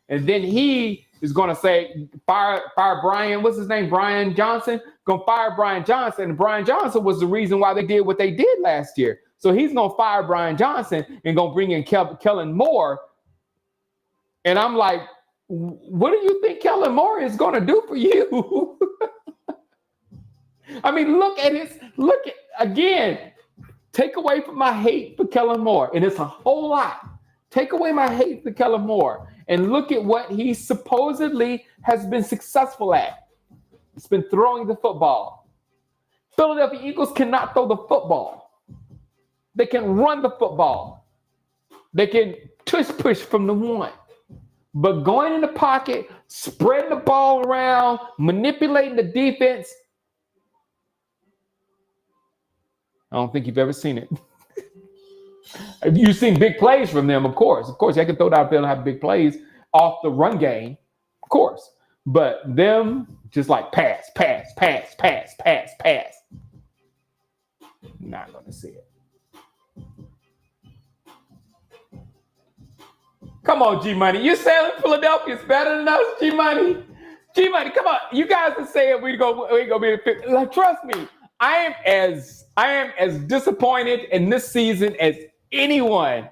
And then he is going to say, fire Brian, what's his name, Brian Johnson? Going to fire Brian Johnson. And Brian Johnson was the reason why they did what they did last year. So he's going to fire Brian Johnson and going to bring in Kellen Moore. And I'm like, what do you think Kellen Moore is going to do for you? I mean, again, take away from my hate for Kellen Moore, and it's a whole lot. Take away my hate for Kellen Moore, and look at what he supposedly has been successful at. It's been throwing the football. Philadelphia Eagles cannot throw the football. They can run the football. They can push from the one. But going in the pocket, spreading the ball around, manipulating the defense, I don't think you've ever seen it. You've seen big plays from them, of course. Of course, they can throw downfield and have big plays off the run game, of course. But them just like pass. Not going to see it. Come on, G-Money. You're saying Philadelphia's better than us, G-Money? G-Money, come on. You guys are saying we gonna be the fifth. Like, trust me, I am as disappointed in this season as anyone.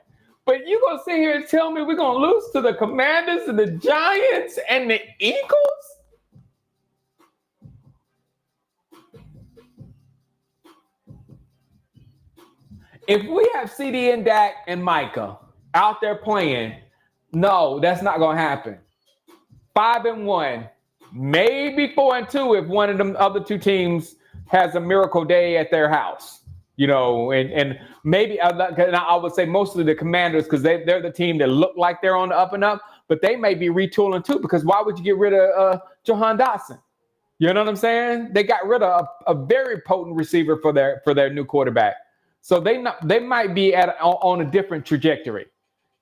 But you gonna sit here and tell me we're gonna lose to the Commanders and the Giants and the Eagles? If we have CD and Dak and Micah out there playing, no, that's not gonna happen. 5-1, maybe 4-2 if one of them other two teams has a miracle day at their house. You know, and maybe I would say mostly the Commanders because they're the team that look like they're on the up and up, but they may be retooling too because why would you get rid of Jahan Dotson? You know what I'm saying? They got rid of a very potent receiver for their new quarterback, so they might be on a different trajectory.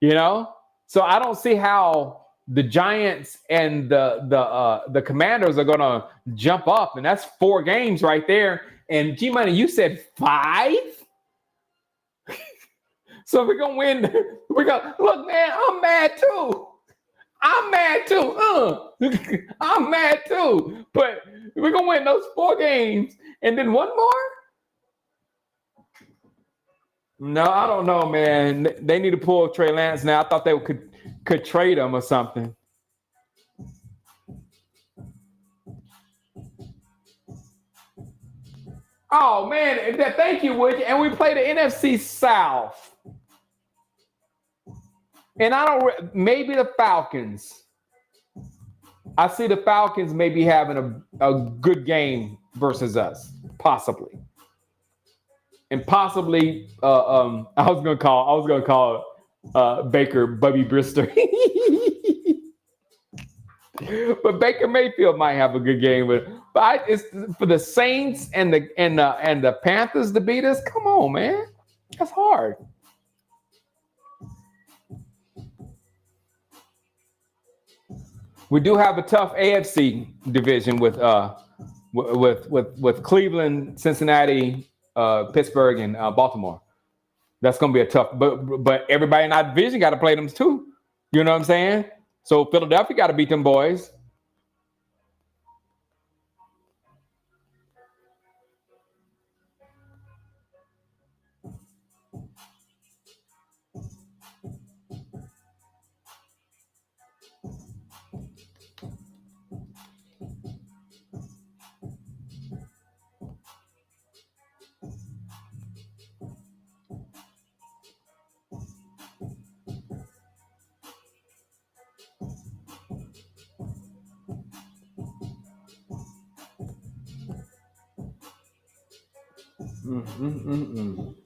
You know, so I don't see how the Giants and the Commanders are gonna jump up, and that's 4 games right there. And G-Money, you said 5? So we're going to win. Look, man, I'm mad too. I'm mad too. But we're going to win those 4 games. And then one more? No, I don't know, man. They need to pull Trey Lance now. I thought they could trade him or something. Oh, man, thank you, Woody. And we play the NFC South. And maybe the Falcons. I see the Falcons maybe having a good game versus us, possibly. And possibly, I was gonna call Baker Bubby Brister. But Baker Mayfield might have a good game, but it's for the Saints and the Panthers to beat us. Come on, man, that's hard. We do have a tough AFC division with Cleveland, Cincinnati, Pittsburgh, and Baltimore. That's gonna be a tough. But everybody in our division got to play them too. You know what I'm saying? So Philadelphia got to beat them boys.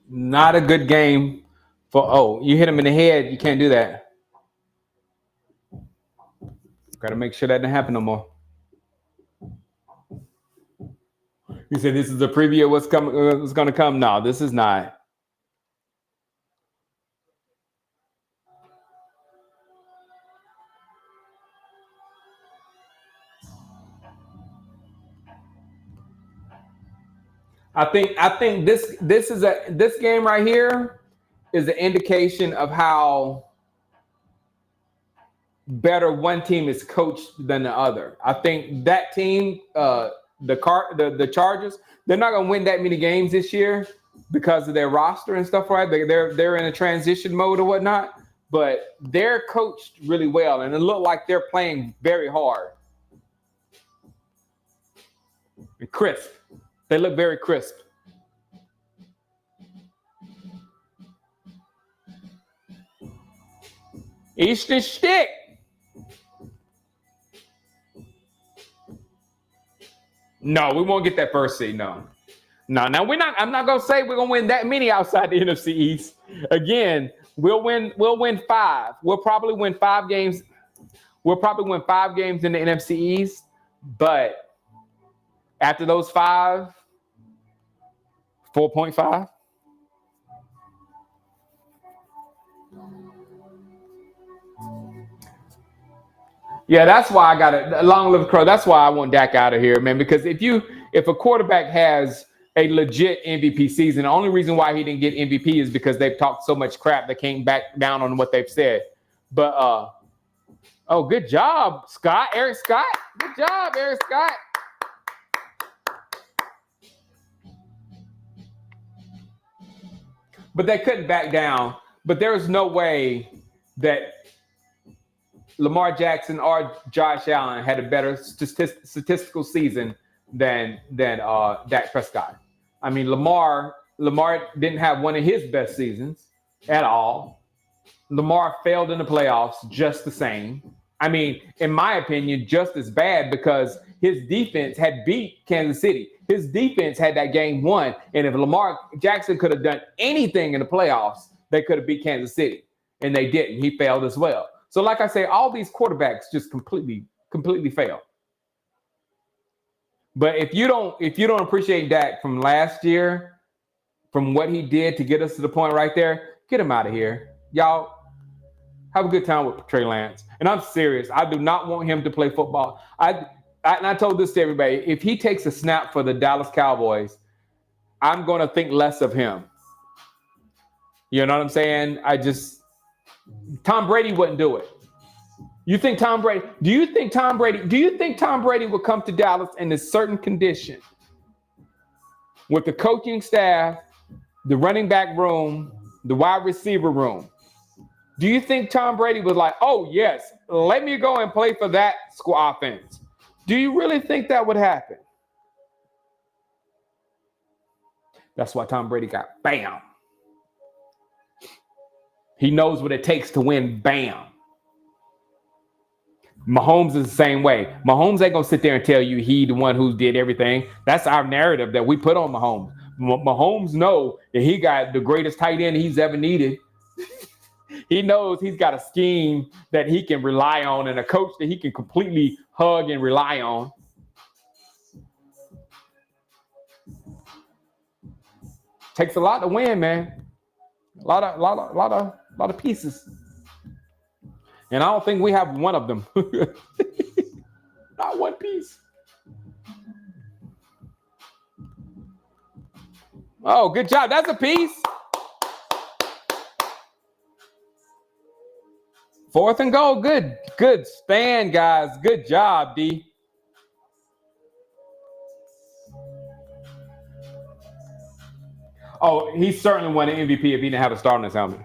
Not a good game for. You hit him in the head. You can't do that. Got to make sure that doesn't happen no more. You said this is a preview of what's coming. What's going to come? No, this is not. I think this game right here is an indication of how better one team is coached than the other. I think that team, the Chargers, they're not gonna win that many games this year because of their roster and stuff, right? They're in a transition mode or whatnot, but they're coached really well, and it looked like they're playing very hard and crisp. They look very crisp. Eastern Stick. No, we won't get that first seed. No. Now we're not. I'm not gonna say we're gonna win that many outside the NFC East. Again, we'll win 5. We'll probably win 5 games. We'll probably win 5 games in the NFC East. But after those 5, 4.5. Yeah, that's why I got a long live Crow. That's why I want Dak out of here, man. Because if a quarterback has a legit MVP season, the only reason why he didn't get MVP is because they've talked so much crap they came back down on what they've said. But oh, good job, Scott. Eric Scott. Good job, Eric Scott. But they couldn't back down. But there was no way that Lamar Jackson or Josh Allen had a better statistical season than Dak Prescott. I mean, Lamar didn't have one of his best seasons at all. Lamar failed in the playoffs just the same. I mean, in my opinion, just as bad because his defense had beat Kansas City. His defense had that game won. And if Lamar Jackson could have done anything in the playoffs, they could have beat Kansas City. And they didn't. He failed as well. So like I say, all these quarterbacks just completely fail. But if you don't appreciate Dak from last year, from what he did to get us to the point right there, get him out of here. Y'all have a good time with Trey Lance. And I'm serious. I do not want him to play football. I told this to everybody. If he takes a snap for the Dallas Cowboys, I'm going to think less of him. You know what I'm saying? Tom Brady wouldn't do it. Do you think Tom Brady would come to Dallas in a certain condition with the coaching staff, the running back room, the wide receiver room? Do you think Tom Brady was like, oh, yes, let me go and play for that squad offense? Do you really think that would happen? That's why Tom Brady got bam. He knows what it takes to win bam. Mahomes is the same way. Mahomes ain't going to sit there and tell you he the one who did everything. That's our narrative that we put on Mahomes. Mahomes know that he got the greatest tight end he's ever needed. He knows he's got a scheme that he can rely on and a coach that he can completely hug and rely on. Takes a lot to win, man. A lot of pieces. And I don't think we have one of them. Not one piece. Oh, good job. That's a piece. 4th and goal. Good stand, guys. Good job, D. Oh, he certainly won an MVP if he didn't have a star on his helmet.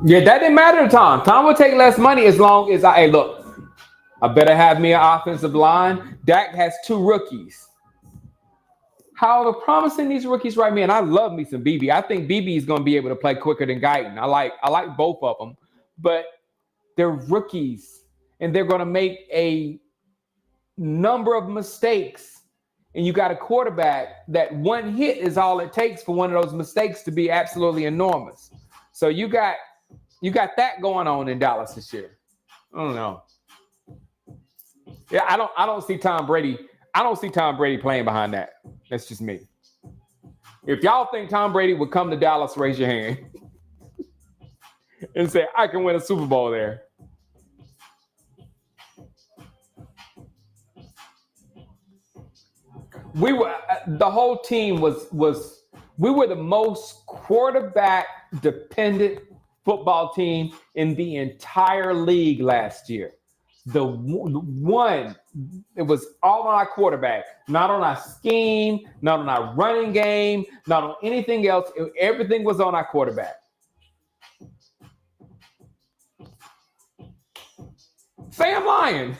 Yeah, that didn't matter to Tom. Tom would take less money as long as hey, look, I better have me an offensive line. Dak has 2 rookies. How promising these rookies right, man. I love me some BB. I think BB is going to be able to play quicker than Guyton. I like both of them, but they're rookies and they're going to make a number of mistakes. And you got a quarterback that one hit is all it takes for one of those mistakes to be absolutely enormous. So you got that going on in Dallas this year. I don't know. Yeah, I don't see Tom Brady. I don't see Tom Brady playing behind that. That's just me. If y'all think Tom Brady would come to Dallas, raise your hand and say, I can win a Super Bowl there. We were the whole team was we were the most quarterback dependent football team in the entire league last year. The one, it was all on our quarterback, not on our scheme, not on our running game, not on anything else. Everything was on our quarterback. Say I'm lying.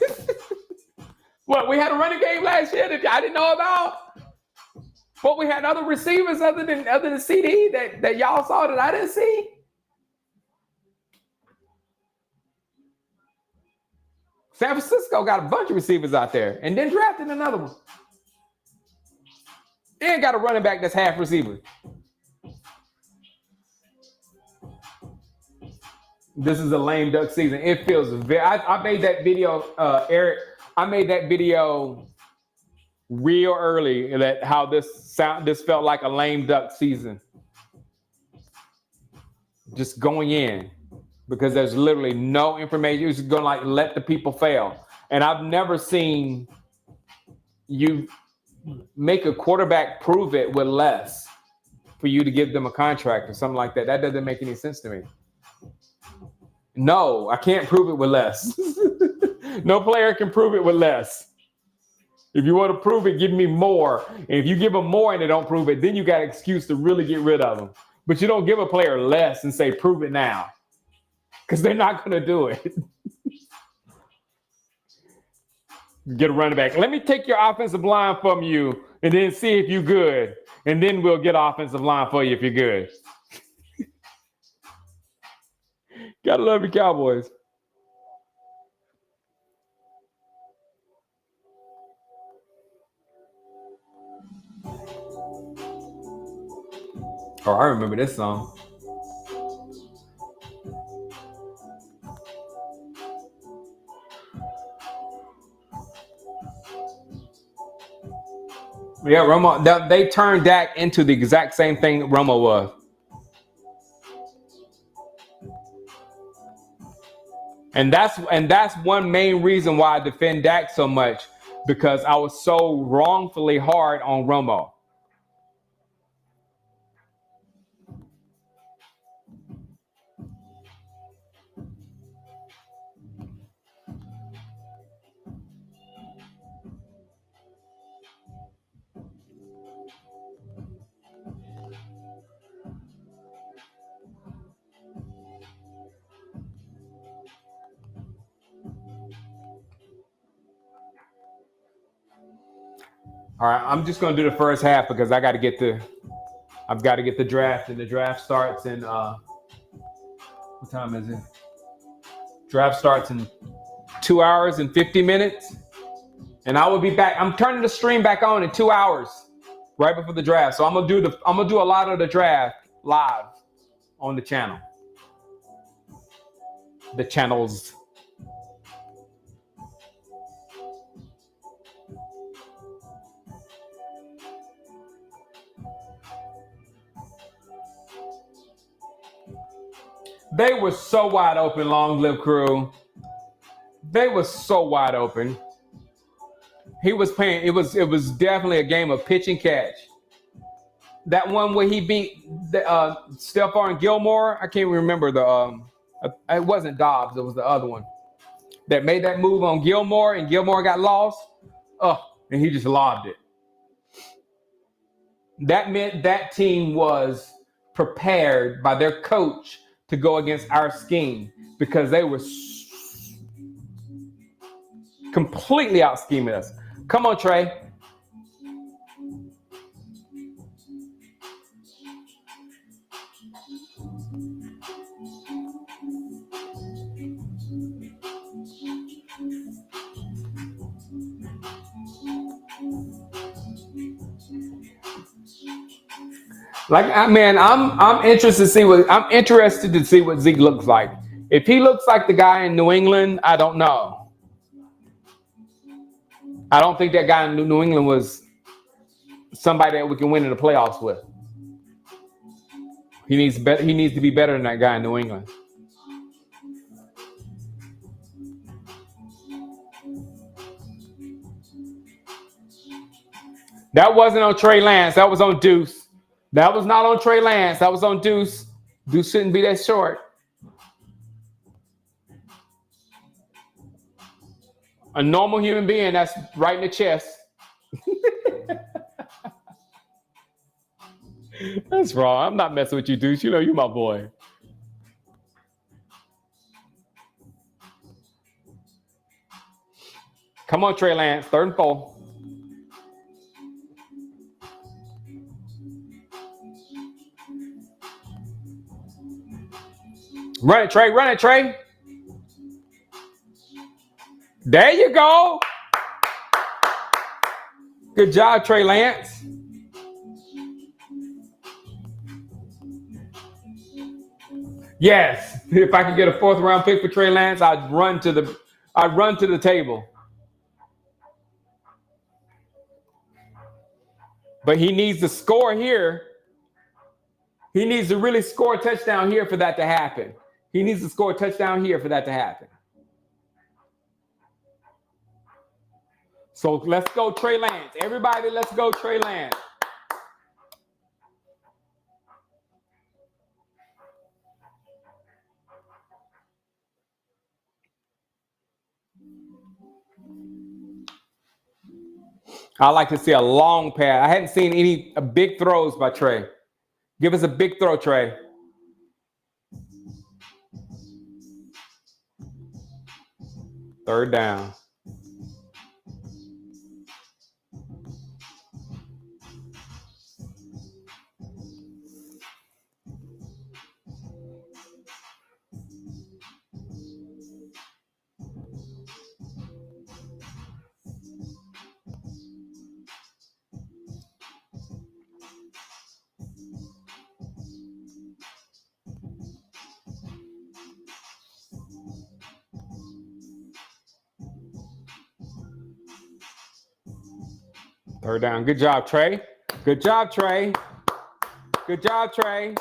What, we had a running game last year that I didn't know about? But we had other receivers other than CD that y'all saw that I didn't see. San Francisco got a bunch of receivers out there and then drafted another one. And got a running back that's half receiver. This is a lame duck season. It feels very. I made that video, Eric. I made that video real early. That how this felt like a lame duck season. Just going in because there's literally no information. You're just gonna like let the people fail. And I've never seen you make a quarterback prove it with less for you to give them a contract or something like that. That doesn't make any sense to me. No, I can't prove it with less. No player can prove it with less. If you want to prove it, give me more. And if you give them more and they don't prove it, then you got an excuse to really get rid of them. But you don't give a player less and say, prove it now. Because they're not going to do it. Get a running back. Let me take your offensive line from you and then see if you're good. And then we'll get offensive line for you if you're good. Gotta love your Cowboys. Oh, I remember this song. Yeah, Romo. They turned Dak into the exact same thing that Romo was. And that's one main reason why I defend Dak so much, because I was so wrongfully hard on Romo. All right, I'm just gonna do the first half because I've got to get the draft, and the draft starts in what time is it? Draft starts in 2 hours and 50 minutes, and I will be back. I'm turning the stream back on in 2 hours, right before the draft. So I'm gonna do a lot of the draft live on the channel, the channels. They were so wide open, long live crew. They were so wide open. He was playing. It was definitely a game of pitch and catch. That one where he beat Stephon Gilmore. I can't remember it wasn't Dobbs. It was the other one that made that move on Gilmore, and Gilmore got lost. And he just lobbed it. That meant that team was prepared by their coach to go against our scheme because they were completely out scheming us. Come on, Trey. I'm interested to see what Zeke looks like. If he looks like the guy in New England, I don't know. I don't think that guy in New England was somebody that we can win in the playoffs with. He needs to be better than that guy in New England. That wasn't on Trey Lance. That was on Deuce. That was not on Trey Lance. That was on Deuce. Deuce shouldn't be that short. A normal human being, that's right in the chest. That's wrong. I'm not messing with you, Deuce. You know you my boy. Come on, Trey Lance. 3rd and 4. Run it, Trey. Run it, Trey. There you go. Good job, Trey Lance. Yes. If I could get a 4th round pick for Trey Lance, I'd run to the table. But he needs to score here. He needs to really score a touchdown here for that to happen. He needs to score a touchdown here for that to happen. So let's go Trey Lance. Everybody, let's go Trey Lance. I like to see a long pass. I hadn't seen any big throws by Trey. Give us a big throw, Trey. Third down. Third down. Good job, Trey. Good job, Trey. Good job, Trey.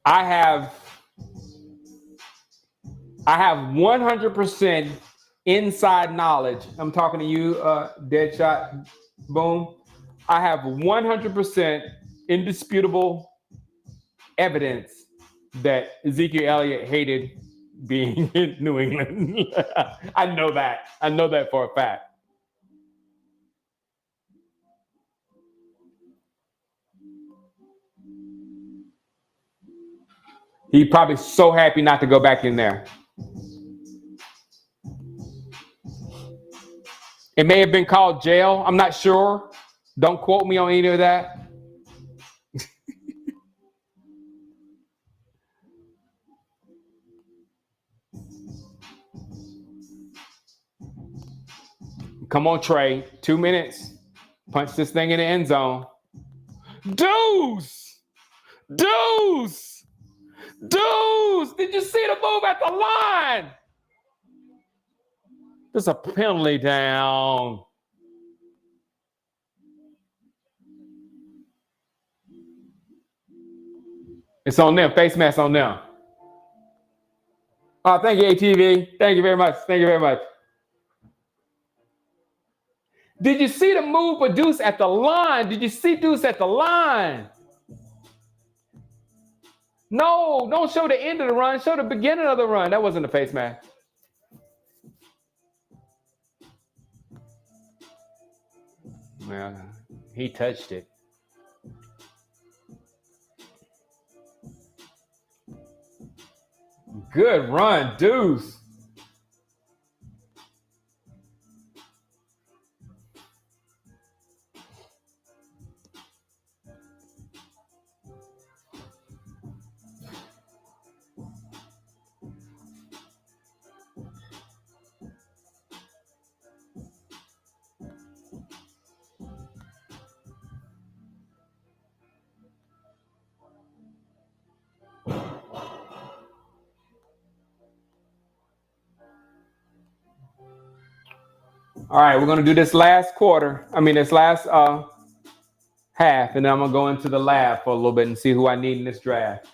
I have 100% inside knowledge. I'm talking to you, Deadshot Boom. I have 100% indisputable evidence that Ezekiel Elliott hated being in New England. I know that. I know that for a fact. He's probably so happy not to go back in there. It may have been called jail. I'm not sure. Don't quote me on any of that. Come on, Trey. 2 minutes. Punch this thing in the end zone. Deuce! Deuce! Deuce! Did you see the move at the line? There's a penalty down. It's on them. Face mask on them. Oh, thank you, ATV. Thank you very much. Thank you very much. Did you see the move for Deuce at the line? Did you see Deuce at the line? No, don't show the end of the run. Show the beginning of the run. That wasn't a face mask. Well, he touched it. Good run, Deuce. All right, we're gonna do this last quarter. I mean, this last half, and then I'm gonna go into the lab for a little bit and see who I need in this draft.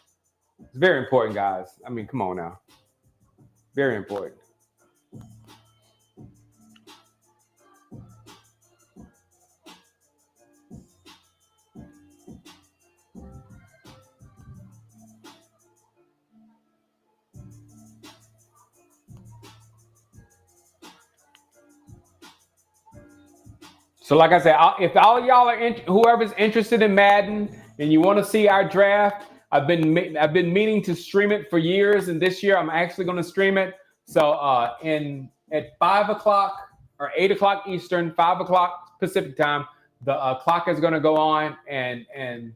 It's very important, guys. I mean, come on now, very important. So, like I said, if all y'all are whoever's interested in Madden and you want to see our draft, I've been meaning to stream it for years, and this year I'm actually going to stream it. So, in at 5 o'clock or 8 o'clock Eastern, 5 o'clock Pacific time, the clock is going to go on, and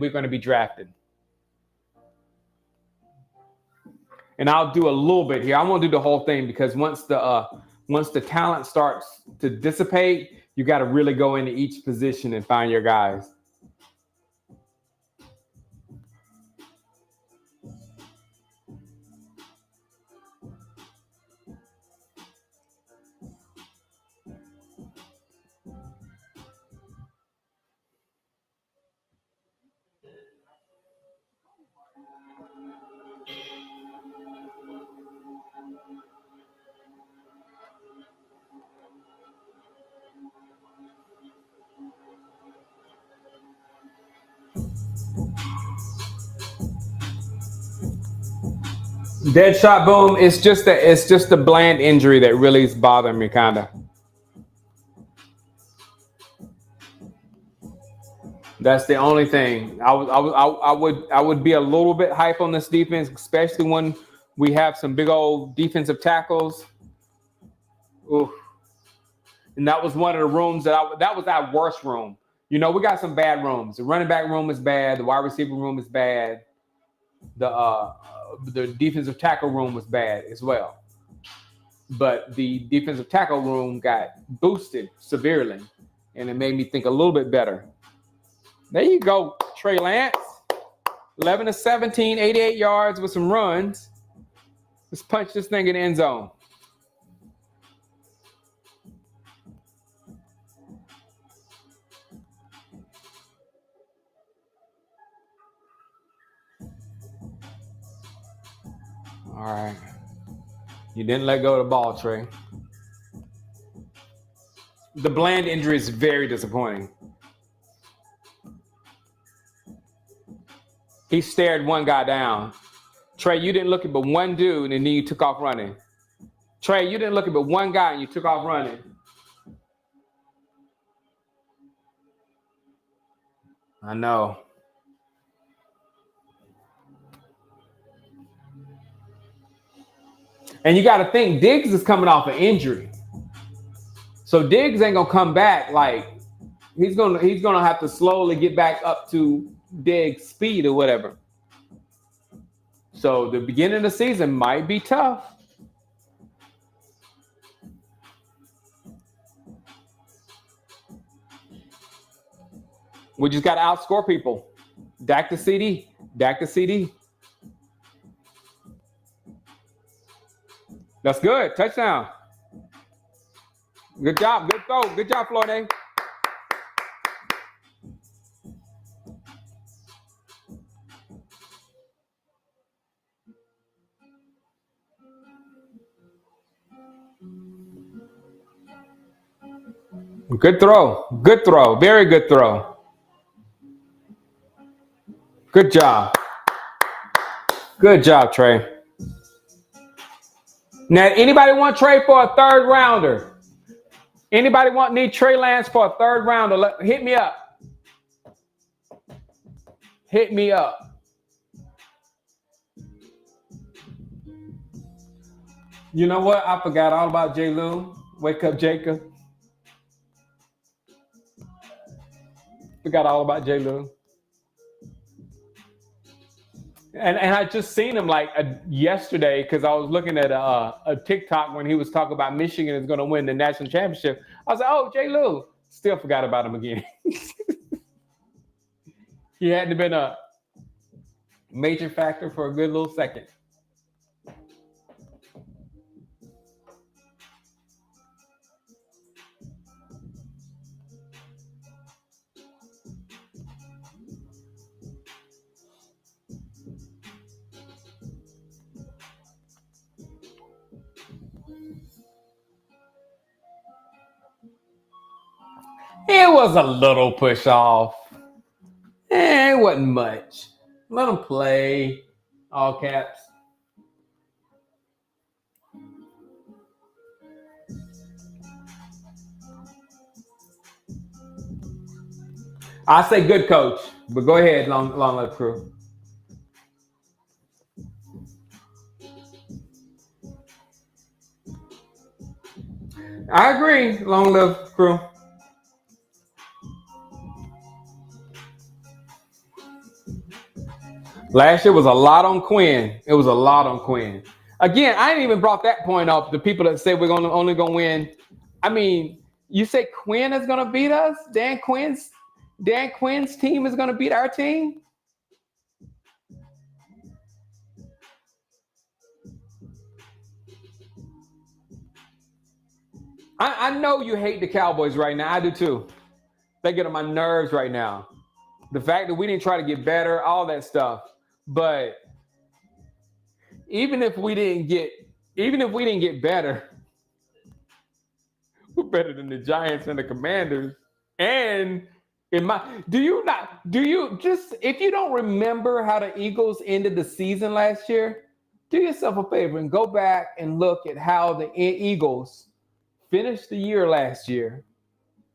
we're going to be drafted. And I'll do a little bit here. I won't do the whole thing because once the talent starts to dissipate, you got to really go into each position and find your guys. Dead shot boom. It's just a bland injury that really is bothering me, kinda. That's the only thing. I would be a little bit hype on this defense, especially when we have some big old defensive tackles. Oof. And that was one of the rooms that was our worst room. We got some bad rooms. The running back room is bad. The wide receiver room is bad. The defensive tackle room was bad as well. But the defensive tackle room got boosted severely, and it made me think a little bit better. There you go, Trey Lance. 11 to 17, 88 yards with some runs. Let's punch this thing in the end zone. All right. You didn't let go of the ball, Trey. The Bland injury is very disappointing. He stared one guy down. Trey, you didn't look at but one dude, and then you took off running. Trey, you didn't look at but one guy, and you took off running. I know. And you got to think Diggs is coming off an injury, so Diggs ain't gonna come back like he's gonna have to slowly get back up to Diggs' speed or whatever. So the beginning of the season might be tough. We just got to outscore people. Dak to CD. Dak to CD. That's good. Touchdown. Good job. Good throw. Good job, Florida. Good throw. Good throw. Very good throw. Good job. Good job, Trey. Now, anybody want Trey for a third rounder? Anybody need Trey Lance for a third rounder? Hit me up. Hit me up. You know what? I forgot all about J. Lou. Wake up, Jacob. Forgot all about J. Lou. And I just seen him yesterday because I was looking at a TikTok when he was talking about Michigan is going to win the national championship. I was like, oh, J. Lou. Still forgot about him again. He hadn't been a major factor for a good little second. It was a little push off. It wasn't much. Let them play. All caps. I say good coach, but go ahead, long live crew. I agree, long live crew. Last year was a lot on Quinn. It was a lot on Quinn. Again, I ain't even brought that point up. The people that say we're gonna only gonna win. I mean, you say Quinn is gonna beat us? Dan Quinn's team is gonna beat our team? I know you hate the Cowboys right now. I do too. They get on my nerves right now. The fact that we didn't try to get better, all that stuff. But even if we didn't get, even if we didn't get better, we're better than the Giants and the Commanders. And in my, do you just, if you don't remember how the Eagles ended the season last year, do yourself a favor and go back and look at how the Eagles finished the year last year,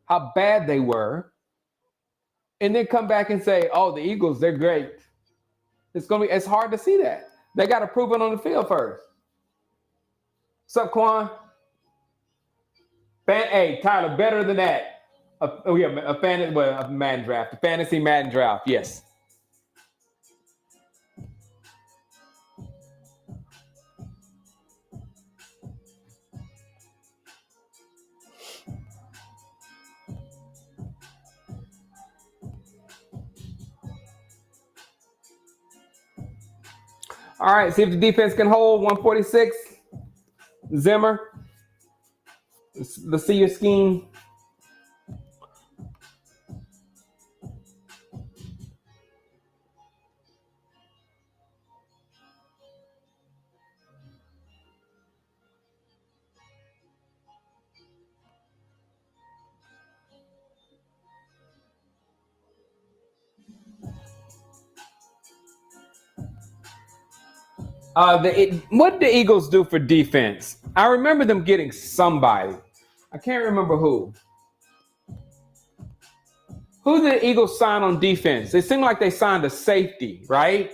how bad they were, and then come back and say, "Oh, the Eagles, they're great." It's hard to see that. They got to prove it on the field first. What's up, Quan? Hey, Tyler, better than that. A Madden draft, a fantasy Madden draft. Yes. All right, see if the defense can hold 146. Zimmer, let's see your scheme. What did the Eagles do for defense? I remember them getting somebody. I can't remember who. Who did the Eagles sign on defense? It seemed like they signed a safety, right?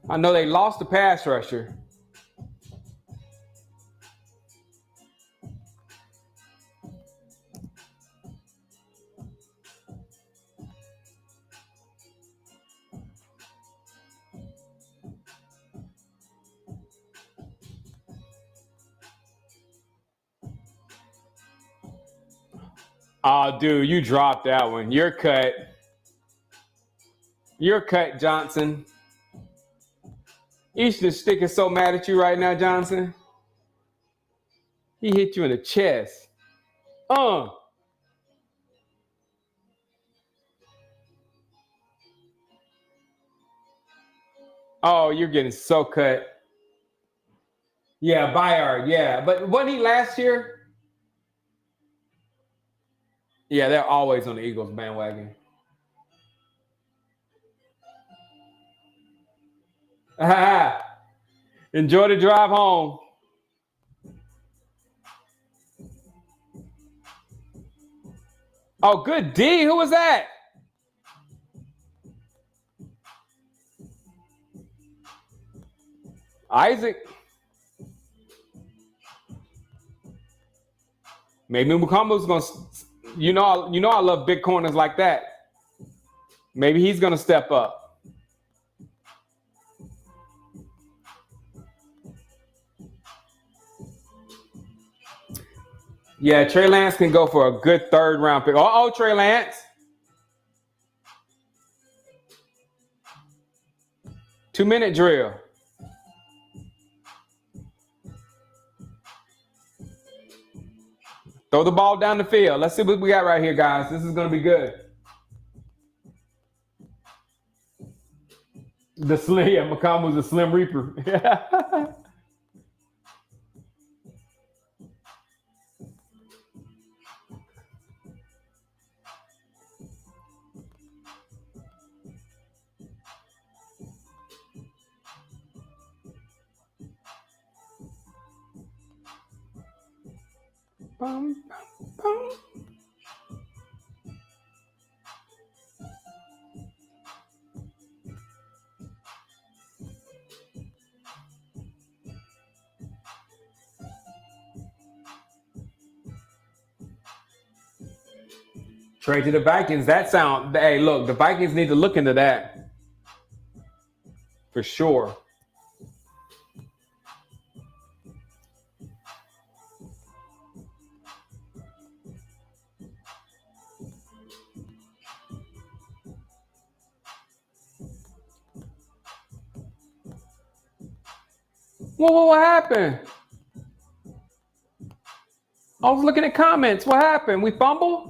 I know they lost the pass rusher. Oh, dude, you dropped that one. You're cut. You're cut, Johnson. Easton Stick is so mad at you right now, Johnson. He hit you in the chest. Oh, you're getting so cut. Yeah, Bayard, yeah. But wasn't he last year? Yeah, they're always on the Eagles bandwagon. Enjoy the drive home. Oh, good D. Who was that? Isaac. Maybe Mukamba's gonna. I love big corners like that. Maybe he's gonna step up. Yeah, Trey Lance can go for a good third round pick. Trey Lance. 2-minute drill. Throw the ball down the field. Let's see what we got right here, guys. This is going to be good. The slim, yeah, McCollum was a slim reaper. Bum, bum. Trade to the Vikings. That sound. Hey, look, the Vikings need to look into that for sure. What happened? I was looking at comments. What happened? We fumbled?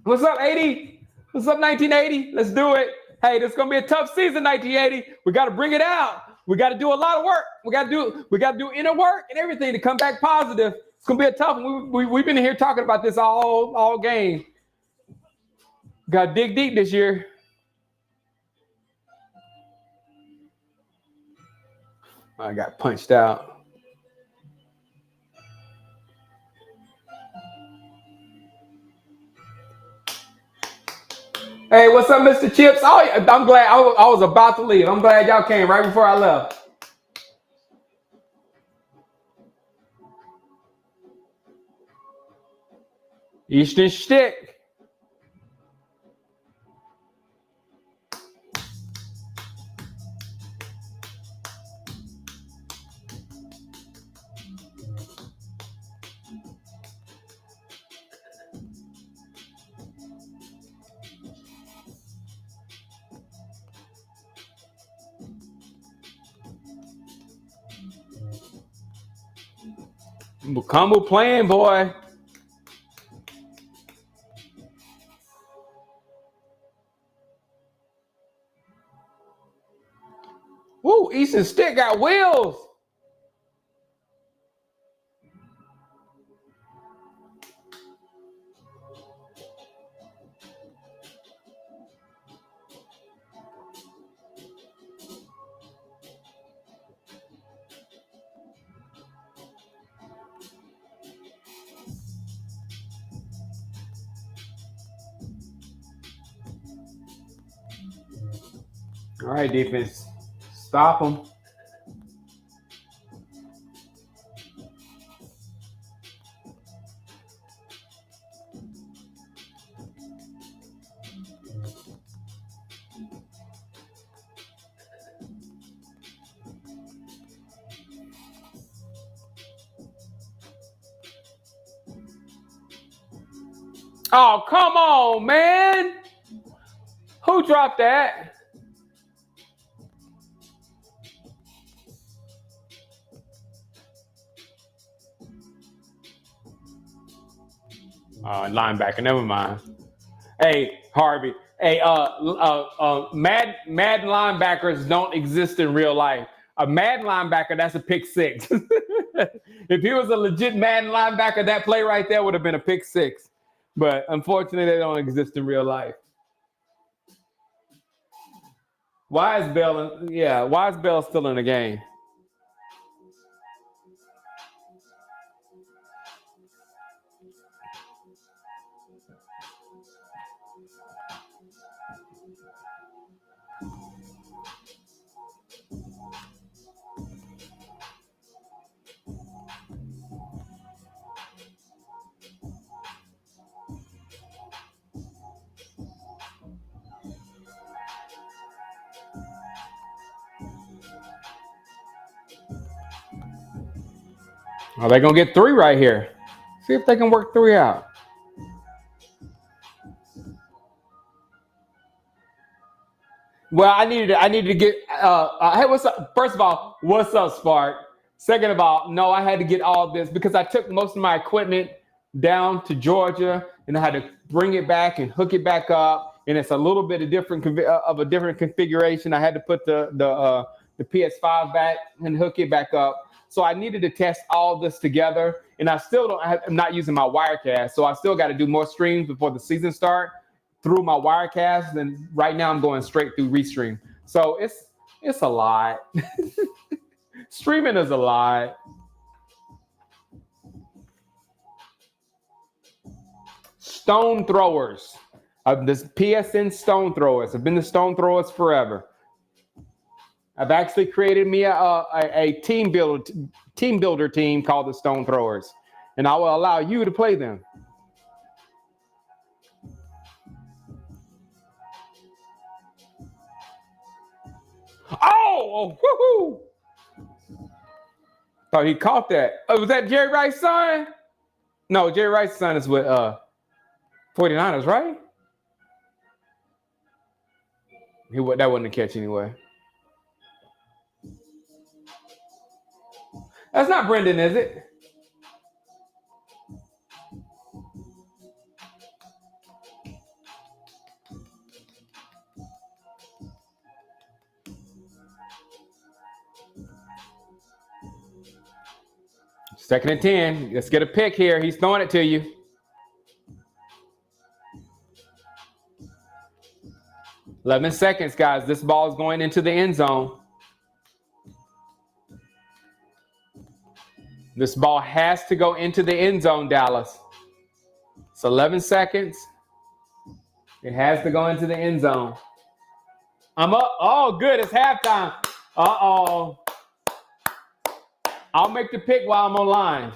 What's up, 80? What's up, 1980? Let's do it. Hey, this is gonna be a tough season, 1980. We got to bring it out. We got to do a lot of work. We got to do inner work and everything to come back positive. It's gonna be a tough one. We've been here talking about this all game. Got to dig deep this year. I got punched out. Hey, what's up, Mr. Chips? Oh, I'm glad I was about to leave. I'm glad y'all came right before I left. Eastern Stick. Combo playing, boy. Woo, Eastern Stick got wheels. All right, defense. Stop them. Oh, come on, man. Who dropped that? Linebacker, never mind. Hey, Harvey. Hey, Mad linebackers don't exist in real life. A Madden linebacker, that's a pick six. If he was a legit Madden linebacker, that play right there would have been a pick six. But unfortunately, they don't exist in real life. Why is Bell still in the game? Are they gonna get 3 right here? See if they can work 3 out. Well, I needed to get. Hey, what's up? First of all, what's up, Spark? Second of all, no, I had to get all this because I took most of my equipment down to Georgia and I had to bring it back and hook it back up and it's a little bit of of a different configuration. I had to put the PS5 back and hook it back up. So I needed to test all this together, and I still don't. I'm not using my Wirecast, so I still got to do more streams before the season start through my Wirecast. And right now I'm going straight through Restream. So it's a lot. Streaming is a lot. Stone throwers. This PSN stone throwers. I've been the stone throwers forever. I've actually created me a team builder team called the Stone Throwers, and I will allow you to play them. Oh, woohoo! Thought he caught that. Oh, was that Jerry Rice's son? No, Jerry Rice's son is with 49ers, right? That wasn't a catch anyway. That's not Brendan, is it? Second and 10. Let's get a pick here. He's throwing it to you. "11 seconds, guys. This ball is going into the end zone. This ball has to go into the end zone, Dallas. It's 11 seconds. It has to go into the end zone. I'm up. Oh, good. It's halftime. Uh-oh. I'll make the pick while I'm online.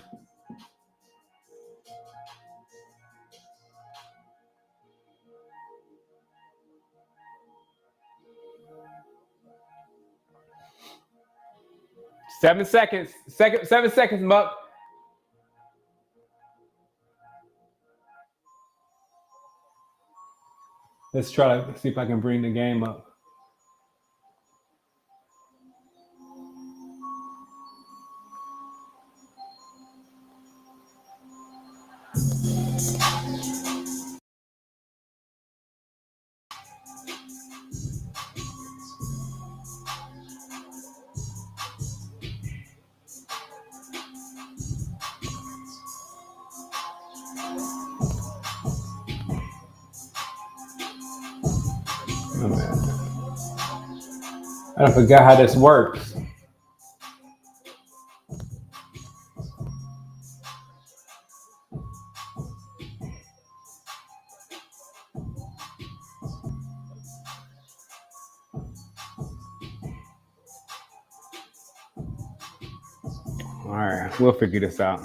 Seven seconds. 7 seconds, Muck. Let's try to see if I can bring the game up. Oh, man. I forgot how this works. All right, we'll figure this out.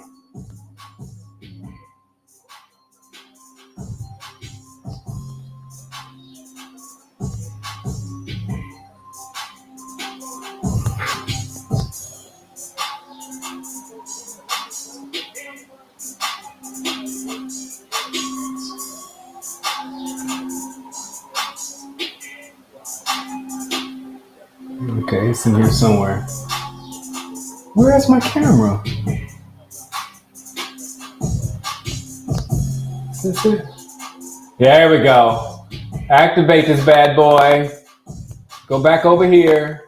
Okay, it's in here somewhere. Where's my camera? Is this it? There we go. Activate this bad boy. Go back over here.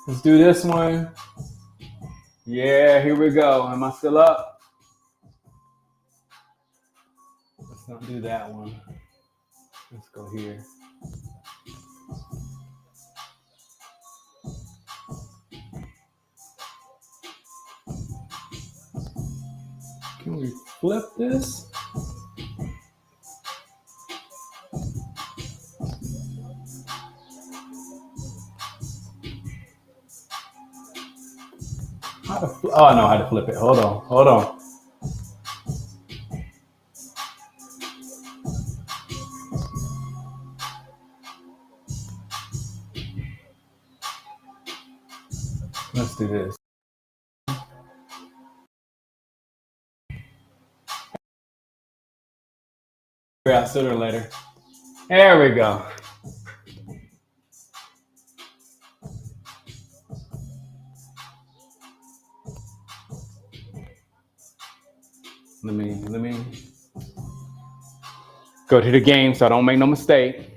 Let's do this one. Yeah, here we go. Am I still up? Let's not do that one. Let's go here. Can we flip this? Oh, I know how to flip it. Hold on. Let's do this. Figure out sooner or later. There we go. Let me. Go to the game so I don't make no mistake.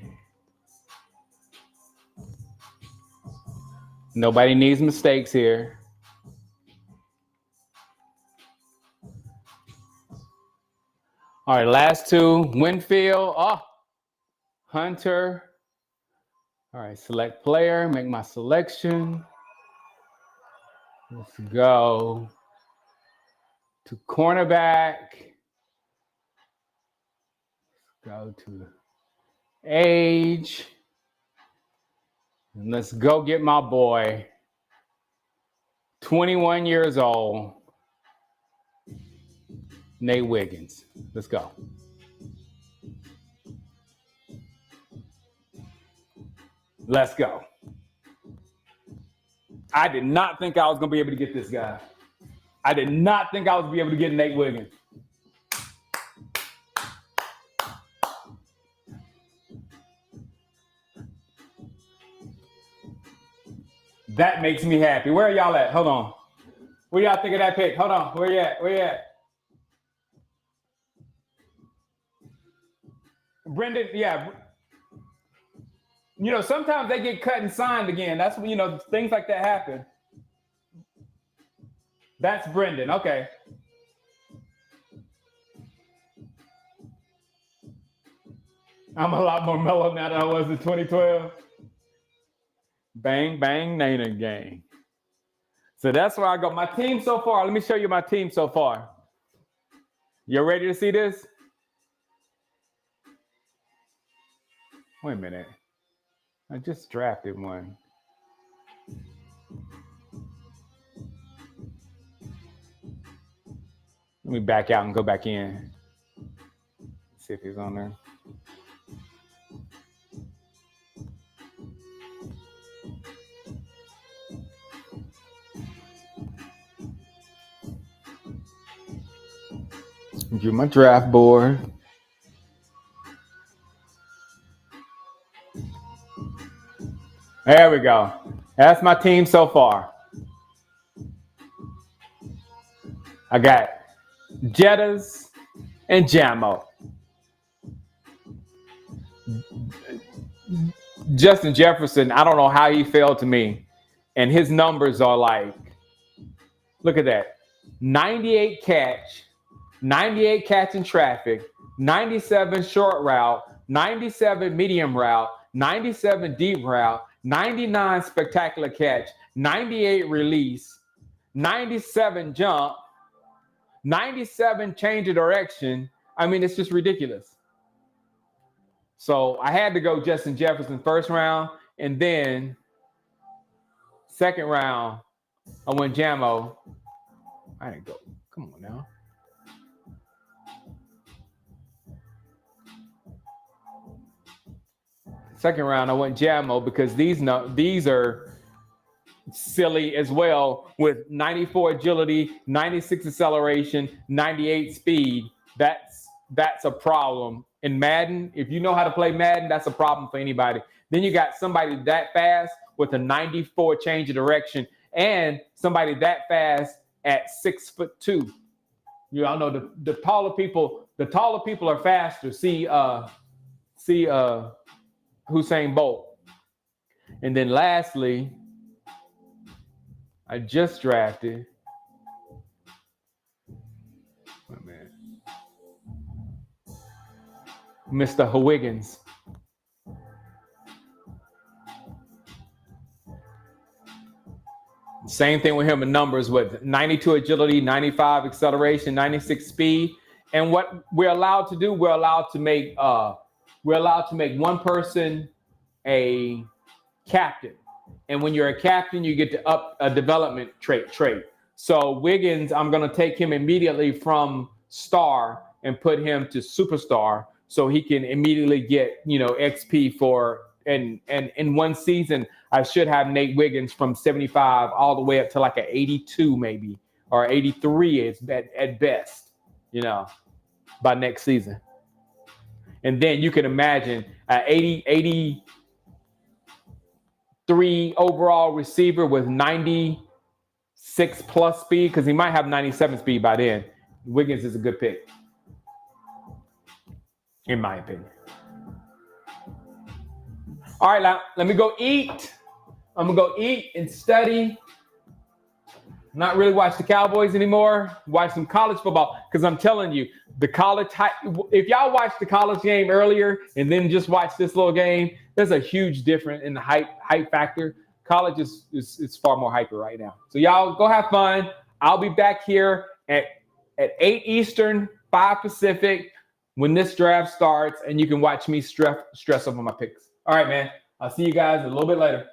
Nobody needs mistakes here. All right, last two. Winfield. Oh, Hunter. All right, select player. Make my selection. Let's go to cornerback. Go to age. And let's go get my boy. 21 years old. Nate Wiggins. Let's go. Let's go. I did not think I was going to be able to get this guy. I did not think I was going to be able to get Nate Wiggins. That makes me happy. Where are y'all at? Hold on. What y'all think of that pick? Hold on. Where you at? Where you at? Brendan, yeah. You know, sometimes they get cut and signed again. That's when, you know, things like that happen. That's Brendan. Okay. I'm a lot more mellow now than I was in 2012. Bang, bang, Nana gang. So that's where I go. My team so far. Let me show you my team so far. You ready to see this? Wait a minute. I just drafted one. Let me back out and go back in. See if he's on there. Do my draft board. There we go. That's my team so far. I got Jettas and Jamo. Justin Jefferson, I don't know how he fell to me. And his numbers are like, look at that. 98 catch in traffic, 97 short route, 97 medium route, 97 deep route, 99 spectacular catch, 98 release, 97 jump, 97 change of direction. I mean, it's just ridiculous. So I had to go Justin Jefferson first round, and then second round, I went Jamo. I didn't go. Come on now. Second round, I went Jamo because these are silly as well with 94 agility, 96 acceleration, 98 speed. That's a problem. In Madden, if you know how to play Madden, that's a problem for anybody. Then you got somebody that fast with a 94 change of direction and somebody that fast at 6'2". You all know the taller people are faster. See Usain Bolt. And then lastly, I just drafted. Oh, man. Mr. Wiggins. Same thing with him in numbers with 92 agility, 95 acceleration, 96 speed. And what we're allowed to do, we're allowed to make one person a captain. And when you're a captain, you get to up a development trait. So Wiggins, I'm going to take him immediately from star and put him to superstar so he can immediately get, XP for, and in one season, I should have Nate Wiggins from 75 all the way up to like an 82 maybe, or 83 is at best, by next season. And then you can imagine an 83 overall receiver with 96 plus speed, because he might have 97 speed by then. Wiggins is a good pick. in my opinion. All right, now let me go eat. I'm gonna go eat and study. Not really watch the Cowboys anymore. Watch some college football because I'm telling you, the college. If y'all watched the college game earlier and then just watch this little game, there's a huge difference in the hype factor. College is far more hyper right now. So y'all go have fun. I'll be back here at 8 Eastern, 5 Pacific when this draft starts, and you can watch me stress over my picks. All right, man. I'll see you guys a little bit later.